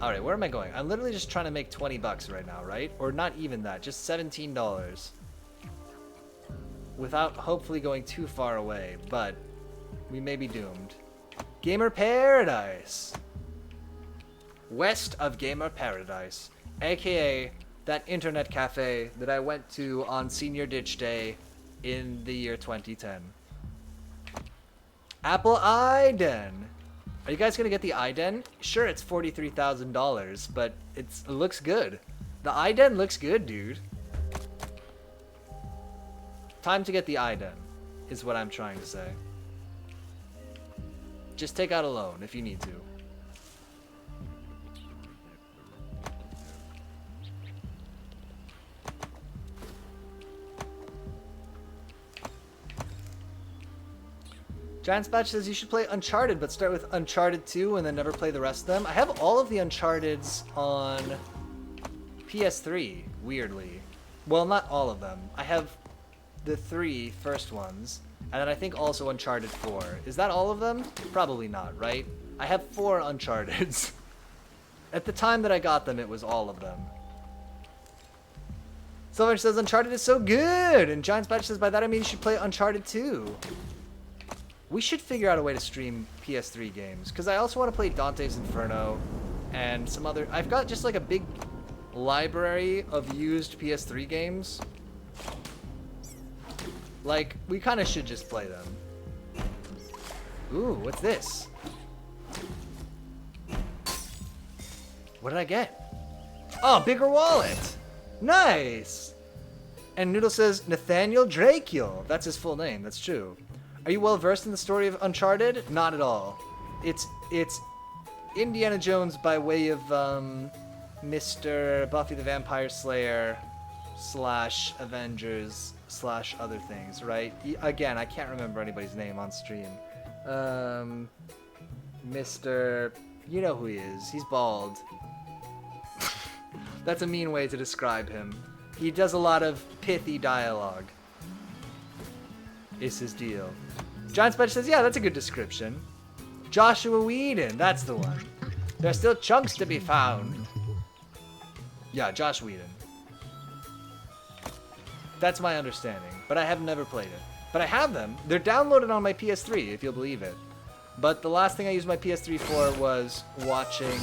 Alright, where am I going? I'm literally just trying to make 20 bucks right now, right? Or not even that, just $17. Without hopefully going too far away, but we may be doomed. Gamer Paradise. West of Gamer Paradise, aka that internet cafe that I went to on Senior Ditch Day in the year 2010. Apple iDen. Are you guys gonna get the iDen? Sure, it's $43,000, but it looks good. The iDen looks good, dude. Time to get the iDen, is what I'm trying to say. Just take out a loan if you need to. Giant Spatch says you should play Uncharted, but start with Uncharted 2 and then never play the rest of them. I have all of the Uncharteds on PS3, weirdly. Well, not all of them. I have the 3 first ones, and then I think also Uncharted 4. Is that all of them? Probably not, right? I have 4 Uncharteds. At the time that I got them, it was all of them. Someone says Uncharted is so good, and Giant Spatch says by that I mean you should play Uncharted 2. We should figure out a way to stream PS3 games, because I also want to play Dante's Inferno and some other... I've got just like a big library of used PS3 games. Like, we kind of should just play them. Ooh, what's this? What did I get? Oh, bigger wallet! Nice! And Noodle says, Nathaniel Drakeul. That's his full name, that's true. Are you well versed in the story of Uncharted? Not at all. It's Indiana Jones by way of Mr. Buffy the Vampire Slayer / Avengers / other things, right? Again, I can't remember anybody's name on stream. Mr. You know who he is. He's bald. That's a mean way to describe him. He does a lot of pithy dialogue. Is his deal. John Spetch says, yeah, that's a good description. Joshua Whedon, that's the one. There's still chunks to be found. Yeah, Josh Whedon. That's my understanding, but I have never played it. But I have them. They're downloaded on my PS3, if you'll believe it. But the last thing I used my PS3 for was watching...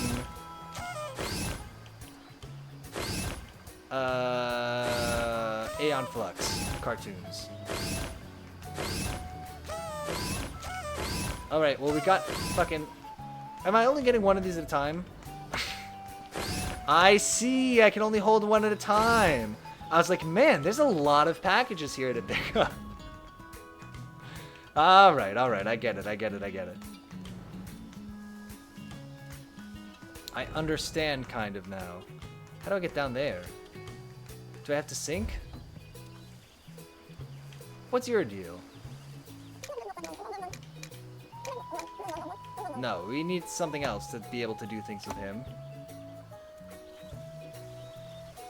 Aeon Flux cartoons. Alright, well we got fucking... Am I only getting one of these at a time? I see! I can only hold one at a time! I was like, man, there's a lot of packages here to pick up. Alright, I get it. I understand kind of now. How do I get down there? Do I have to sink? What's your deal? No, we need something else to be able to do things with him.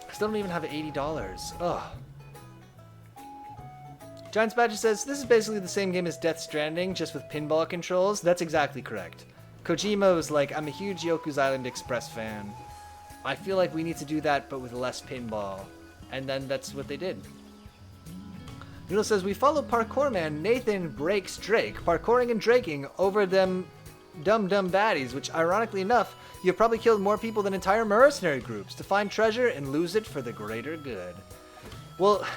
I still don't even have $80. Ugh. Giants Badger says, this is basically the same game as Death Stranding, just with pinball controls. That's exactly correct. Kojima was like, I'm a huge Yoku's Island Express fan. I feel like we need to do that, but with less pinball. And then that's what they did. Noodle says, we follow parkour man Nathan Breaks Drake, parkouring and draking over them dumb baddies, which ironically enough, you've probably killed more people than entire mercenary groups to find treasure and lose it for the greater good. Well,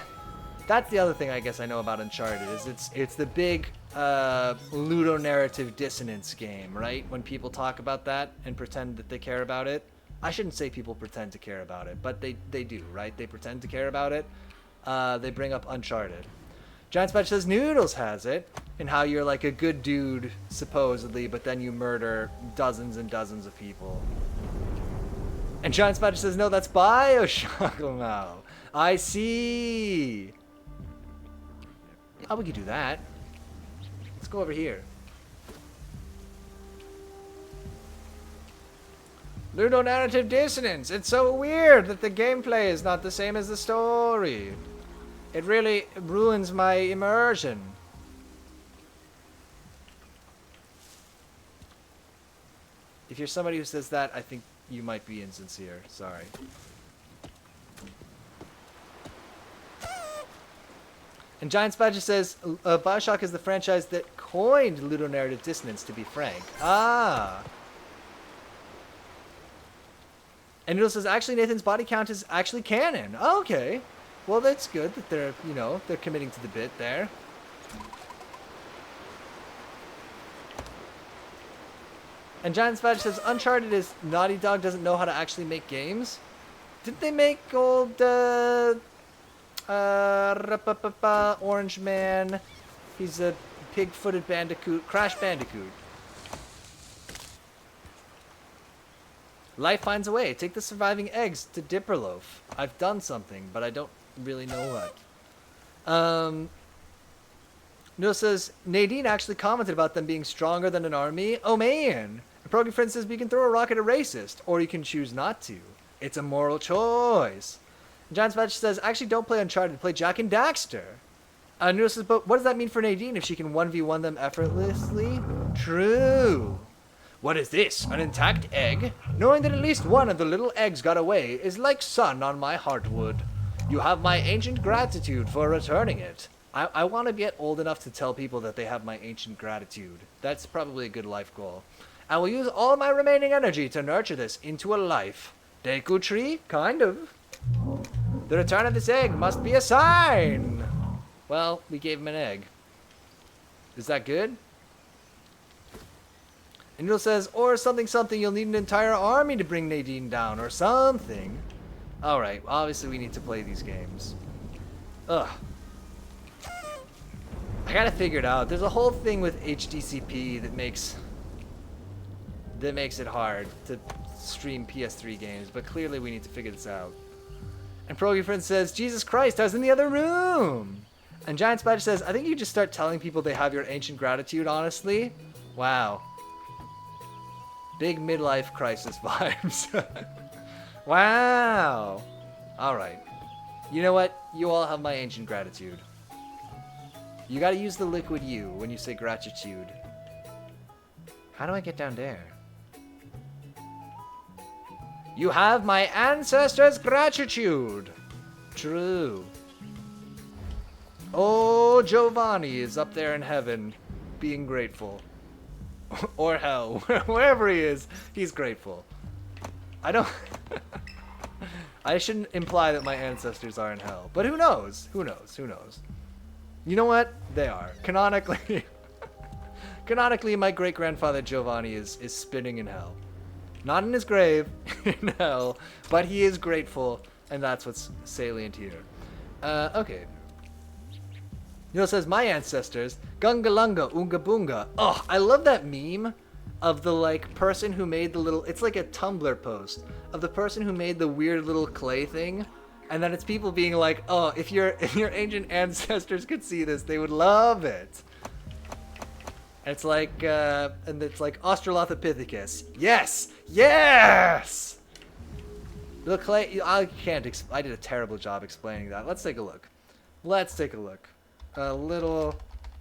that's the other thing I guess I know about Uncharted, is it's the big ludonarrative dissonance game, right? When people talk about that and pretend that they care about it. I shouldn't say people pretend to care about it, but they do, right? They pretend to care about it. They bring up Uncharted. Giant Spatch says Noodles has it, and how you're like a good dude, supposedly, but then you murder dozens and dozens of people. And Giant Spatch says, no, that's Bioshock now. I see. Oh, we could do that. Let's go over here. Ludonarrative dissonance. It's so weird that the gameplay is not the same as the story. It really ruins my immersion. If you're somebody who says that, I think you might be insincere. Sorry. And Giant Badger says, Bioshock is the franchise that coined ludonarrative dissonance, to be frank. Ah. And Noodle says, actually, Nathan's body count is actually canon. Oh, okay. Well, that's good that they're, you know, they're committing to the bit there. And Giant Badger says, Uncharted is Naughty Dog doesn't know how to actually make games. Didn't they make old, Orange Man? He's a pig-footed bandicoot. Crash Bandicoot. Life finds a way. Take the surviving eggs to Dipperloaf. I've done something, but I don't really know what. Noah says, Nadine actually commented about them being stronger than an army. Oh, man. And Progy Friend says, we can throw a rock at a racist, or you can choose not to. It's a moral choice. And John Spatch says, actually, don't play Uncharted. Play Jack and Daxter. Noah says, but what does that mean for Nadine if she can 1v1 them effortlessly? True. What is this? An intact egg? Knowing that at least one of the little eggs got away is like sun on my heartwood. You have my ancient gratitude for returning it. I want to get old enough to tell people that they have my ancient gratitude. That's probably a good life goal. I will use all my remaining energy to nurture this into a life. Deku tree? Kind of. The return of this egg must be a sign. Well, we gave him an egg. Is that good? And Noodle says, or something, you'll need an entire army to bring Nadine down, or something. Alright, obviously we need to play these games. Ugh. I gotta figure it out. There's a whole thing with HDCP that makes it hard to stream PS3 games, but clearly we need to figure this out. And Progy Friend says, Jesus Christ, I was in the other room! And Giant Spider says, I think you just start telling people they have your ancient gratitude, honestly. Wow. Big midlife crisis vibes. Wow. Alright. You know what? You all have my ancient gratitude. You gotta use the liquid U when you say gratitude. How do I get down there? You have my ancestors' gratitude. True. Oh, Giovanni is up there in heaven, being grateful. Or hell, wherever he is, he's grateful. I don't... I shouldn't imply that my ancestors are in hell, but who knows? Who knows? Who knows? You know what? They are. Canonically, my great-grandfather Giovanni is spinning in hell. Not in his grave, in hell, but he is grateful, and that's what's salient here. Okay. Neil says, my ancestors, Gunga Lunga, Oonga Boonga. Oh, I love that meme of the, like, person who made the little, it's like a Tumblr post, of the person who made the weird little clay thing, and then it's people being like, oh, if your ancient ancestors could see this, they would love it. And it's like, Australopithecus. Yes! Yes! The clay, I did a terrible job explaining that. Let's take a look. A little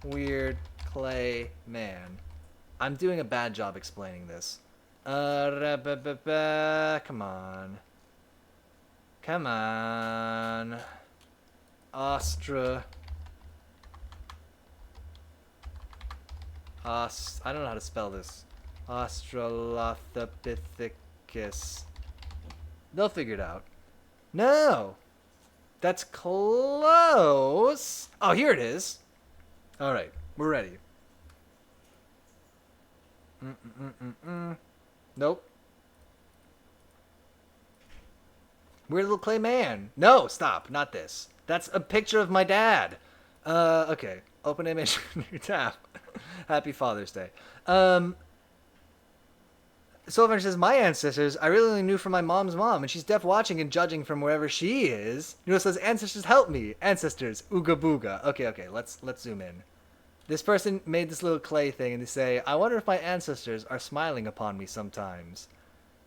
weird clay man. I'm doing a bad job explaining this. Come on. Come on. I don't know how to spell this. Australopithecus. They'll figure it out. No! That's close! Oh, here it is! Alright, we're ready. Nope. Weird little clay man. No, stop. Not this. That's a picture of my dad. Okay. Open image. New tab. Happy Father's Day. Sylvan says, my ancestors, I really only knew from my mom's mom, and she's deaf watching and judging from wherever she is. Noodle says, ancestors help me. Ancestors, ooga booga. Okay, let's zoom in. This person made this little clay thing, and they say, I wonder if my ancestors are smiling upon me sometimes.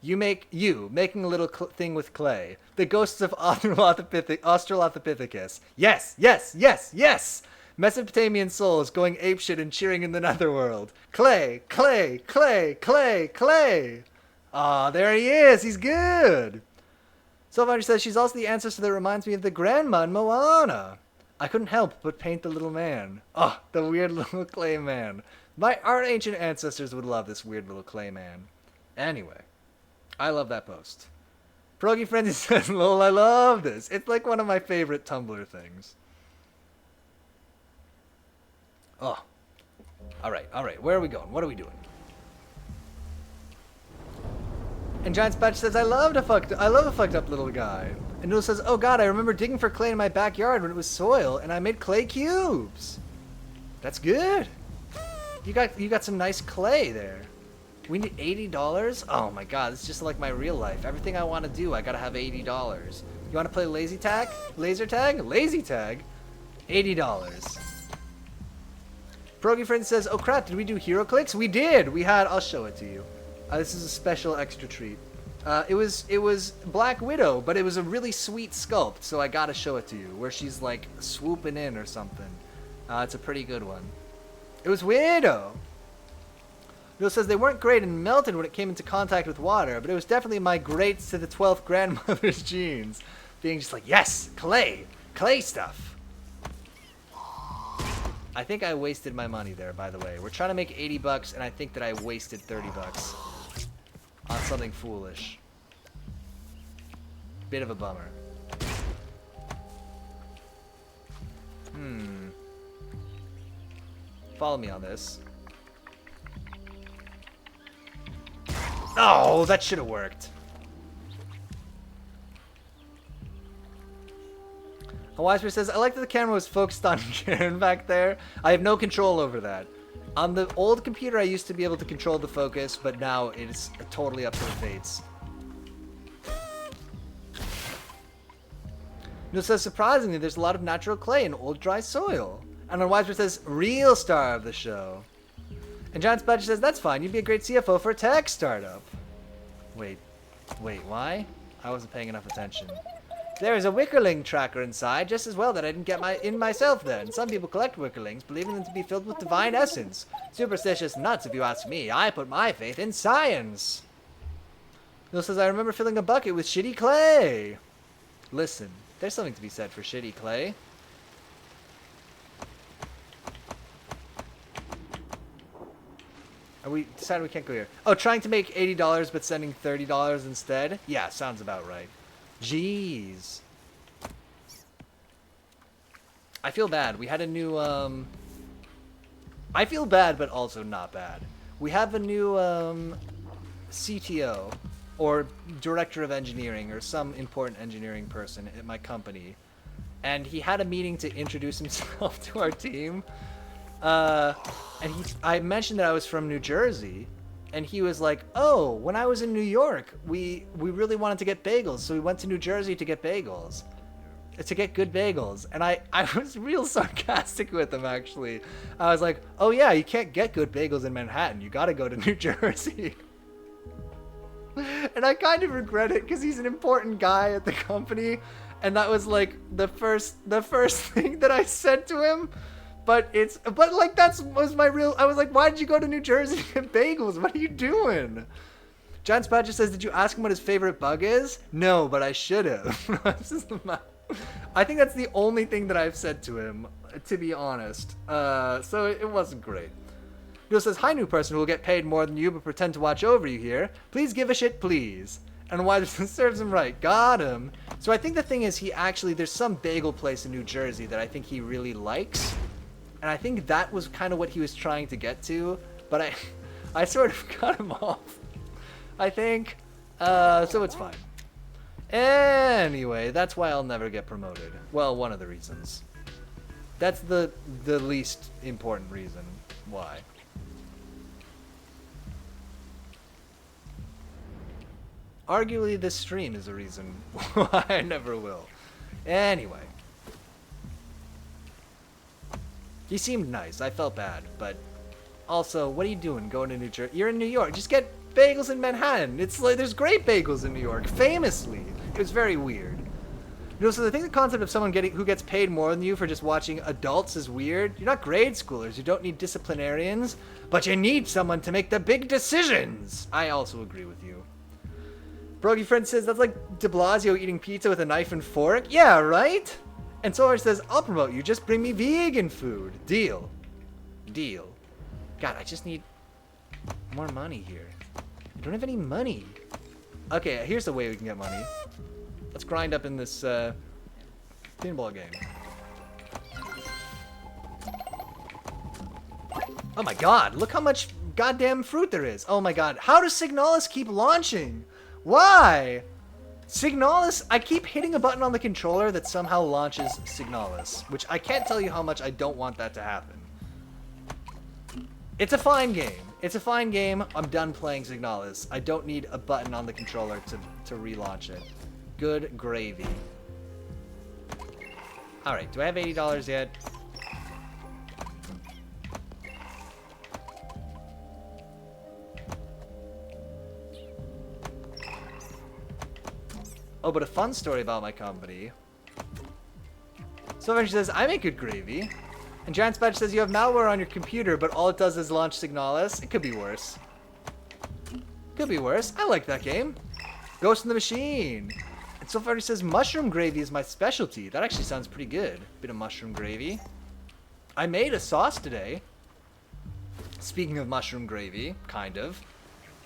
Making a little thing with clay. The ghosts of Australopithecus. Yes, yes, yes, yes! Mesopotamian souls going apeshit and cheering in the netherworld. Clay, clay, clay, clay, clay! Ah, there he is! He's good! Soulfinder says she's also the ancestor that reminds me of the grandma in Moana. I couldn't help but paint the little man. Oh, the weird little clay man. Our ancient ancestors would love this weird little clay man. Anyway, I love that post. Pierogi Frenzy says, lol, I love this. It's like one of my favorite Tumblr things. Oh. Alright. Where are we going? What are we doing? And Giant Spatch says, I love a fucked up little guy. And Noodle says, oh god, I remember digging for clay in my backyard when it was soil, and I made clay cubes. That's good. You got some nice clay there. We need $80? Oh my god, it's just like my real life. Everything I want to do, I gotta have $80. You want to play laser tag? Lazy tag? $80. Pierogi Friend says, oh crap, did we do hero clicks? We did! I'll show it to you. This is a special extra treat. It was Black Widow, but it was a really sweet sculpt, so I gotta show it to you, where she's like swooping in or something. It's a pretty good one. It was Widow! Bill says they weren't great and melted when it came into contact with water, but it was definitely my greats to the 12th grandmother's genes. Being just like, yes, clay stuff. I think I wasted my money there, by the way. We're trying to make $80, and I think that I wasted $30 on something foolish. Bit of a bummer. Follow me on this. Oh, that should have worked. Wiseman says, I like that the camera was focused on Karen back there. I have no control over that. On the old computer, I used to be able to control the focus, but now it's totally up to the fates. It says, surprisingly, there's a lot of natural clay in old dry soil. And then Wiseman says, real star of the show. And Giant Badger says, that's fine. You'd be a great CFO for a tech startup. Wait, why? I wasn't paying enough attention. There is a Wickerling tracker inside, just as well that I didn't get in myself then. Some people collect Wickerlings, believing them to be filled with divine essence. Superstitious nuts, if you ask me. I put my faith in science. Bill says, I remember filling a bucket with shitty clay. Listen, there's something to be said for shitty clay. We decided we can't go here. Oh, trying to make $80 but sending $30 instead? Yeah, sounds about right. Jeez. I feel bad. We had a new, I feel bad, but also not bad. We have a new, CTO, or Director of Engineering, or some important engineering person at my company. And he had a meeting to introduce himself to our team. I mentioned that I was from New Jersey, and he was like, oh, when I was in New York, we really wanted to get bagels, so we went to New Jersey to get bagels. To get good bagels. And I was real sarcastic with him, actually. I was like, oh yeah, you can't get good bagels in Manhattan. You gotta go to New Jersey. And I kind of regret it, because he's an important guy at the company, and that was like the first thing that I said to him. But like, was my real, I was like, why did you go to New Jersey to get bagels? What are you doing? John Spadger says, did you ask him what his favorite bug is? No, but I should have. I think that's the only thing that I've said to him, to be honest. So it wasn't great. Bill says, hi, new person who will get paid more than you but pretend to watch over you here. Please give a shit, please. And why serves him right. Got him. So I think the thing is, there's some bagel place in New Jersey that I think he really likes. And I think that was kind of what he was trying to get to, but I sort of cut him off, I think, so it's fine. Anyway, that's why I'll never get promoted. Well, one of the reasons. That's the least important reason why. Arguably, this stream is a reason why I never will. Anyway. He seemed nice. I felt bad, but also, what are you doing going to New Jersey? You're in New York. Just get bagels in Manhattan. It's like there's great bagels in New York, famously. It was very weird. So I think the concept of someone who gets paid more than you for just watching adults is weird. You're not grade schoolers. You don't need disciplinarians, but you need someone to make the big decisions. I also agree with you. Brogy Friend says, that's like de Blasio eating pizza with a knife and fork. Yeah, right? And Solar says, I'll promote you. Just bring me vegan food. Deal. Deal. God, I just need more money here. I don't have any money. Okay, here's the way we can get money. Let's grind up in this pinball game. Oh my god, look how much goddamn fruit there is. Oh my god, how does Signalis keep launching? Why? Signalis, I keep hitting a button on the controller that somehow launches Signalis, which I can't tell you how much I don't want that to happen. It's a fine game. It's a fine game. I'm done playing Signalis. I don't need a button on the controller to relaunch it. Good gravy. Alright, do I have $80 yet? Oh, but a fun story about my company. So she says, I make good gravy. And Giant Spatch says, you have malware on your computer, but all it does is launch Signalis. It could be worse. Could be worse. I like that game. Ghost in the Machine. And so far he says, mushroom gravy is my specialty. That actually sounds pretty good. Bit of mushroom gravy. I made a sauce today. Speaking of mushroom gravy, kind of.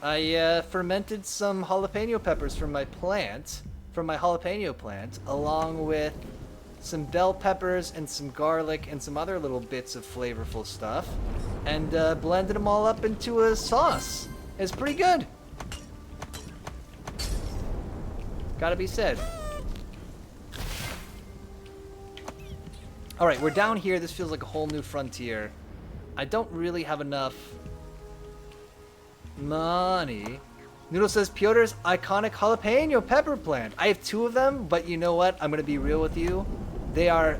I fermented some jalapeno peppers from my plant, from my jalapeno plant, along with some bell peppers and some garlic and some other little bits of flavorful stuff, and blended them all up into a sauce. It's pretty good. Gotta be said. Alright, we're down here. This feels like a whole new frontier. I don't really have enough money. Noodle says, Piotr's iconic jalapeno pepper plant. I have 2 of them, but you know what? I'm gonna be real with you. They are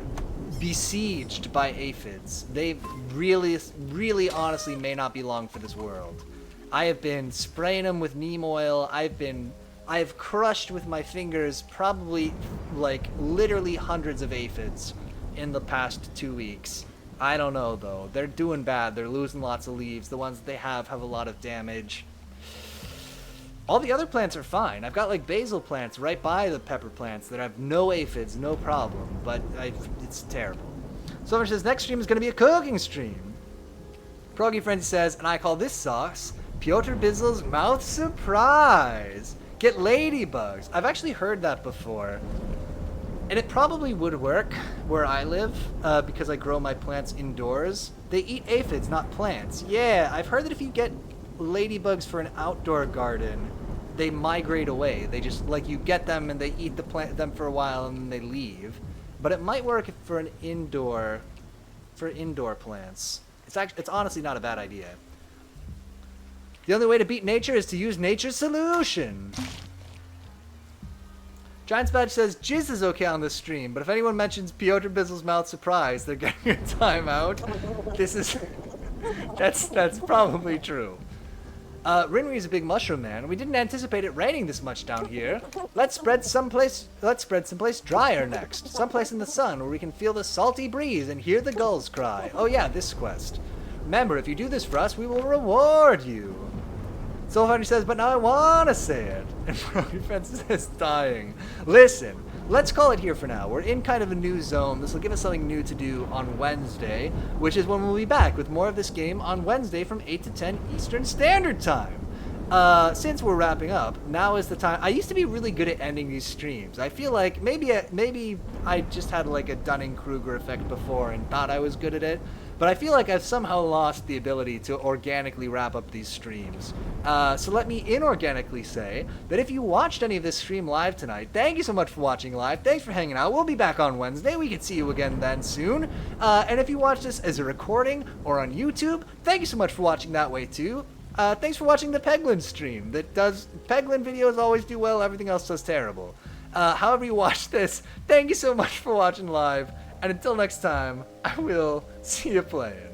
besieged by aphids. They really, really honestly may not be long for this world. I have been spraying them with neem oil. I've crushed with my fingers probably like literally hundreds of aphids in the past 2 weeks. I don't know though. They're doing bad. They're losing lots of leaves. The ones that they have a lot of damage. All the other plants are fine. I've got like basil plants right by the pepper plants that have no aphids, no problem. But it's terrible. Someone says next stream is going to be a cooking stream. Proggy Frenzy says, and I call this sauce Piotr Bizzle's Mouth Surprise. Get ladybugs. I've actually heard that before. And it probably would work where I live because I grow my plants indoors. They eat aphids, not plants. Yeah, I've heard that if you get ladybugs for an outdoor garden, they migrate away. They just, like, you get them and they eat them for a while and then they leave. But it might work for indoor plants. It's honestly not a bad idea. The only way to beat nature is to use nature's solution. Giant Badge says, Jizz is okay on this stream, but if anyone mentions Piotr Bizzle's Mouth Surprise, they're getting a timeout. This is... that's probably true. Rinri is a big mushroom man. We didn't anticipate it raining this much down here. Let's spread someplace drier next. Someplace in the sun where we can feel the salty breeze and hear the gulls cry. Oh yeah, this quest. Remember, if you do this for us, we will reward you. Soulfighter says, but now I want to say it. And Brody Francis is dying. Listen, let's call it here for now. We're in kind of a new zone. This will give us something new to do on Wednesday, which is when we'll be back with more of this game on Wednesday from 8 to 10 Eastern Standard Time. Since we're wrapping up, now is the time. I used to be really good at ending these streams. I feel like maybe I just had like a Dunning-Kruger effect before and thought I was good at it. But I feel like I've somehow lost the ability to organically wrap up these streams. So let me inorganically say that if you watched any of this stream live tonight, thank you so much for watching live. Thanks for hanging out. We'll be back on Wednesday. We can see you again then soon. And if you watch this as a recording or on YouTube, thank you so much for watching that way too. Thanks for watching the Peglin stream. Peglin videos always do well, everything else does terrible. However you watch this, thank you so much for watching live. And until next time, I will see you playing.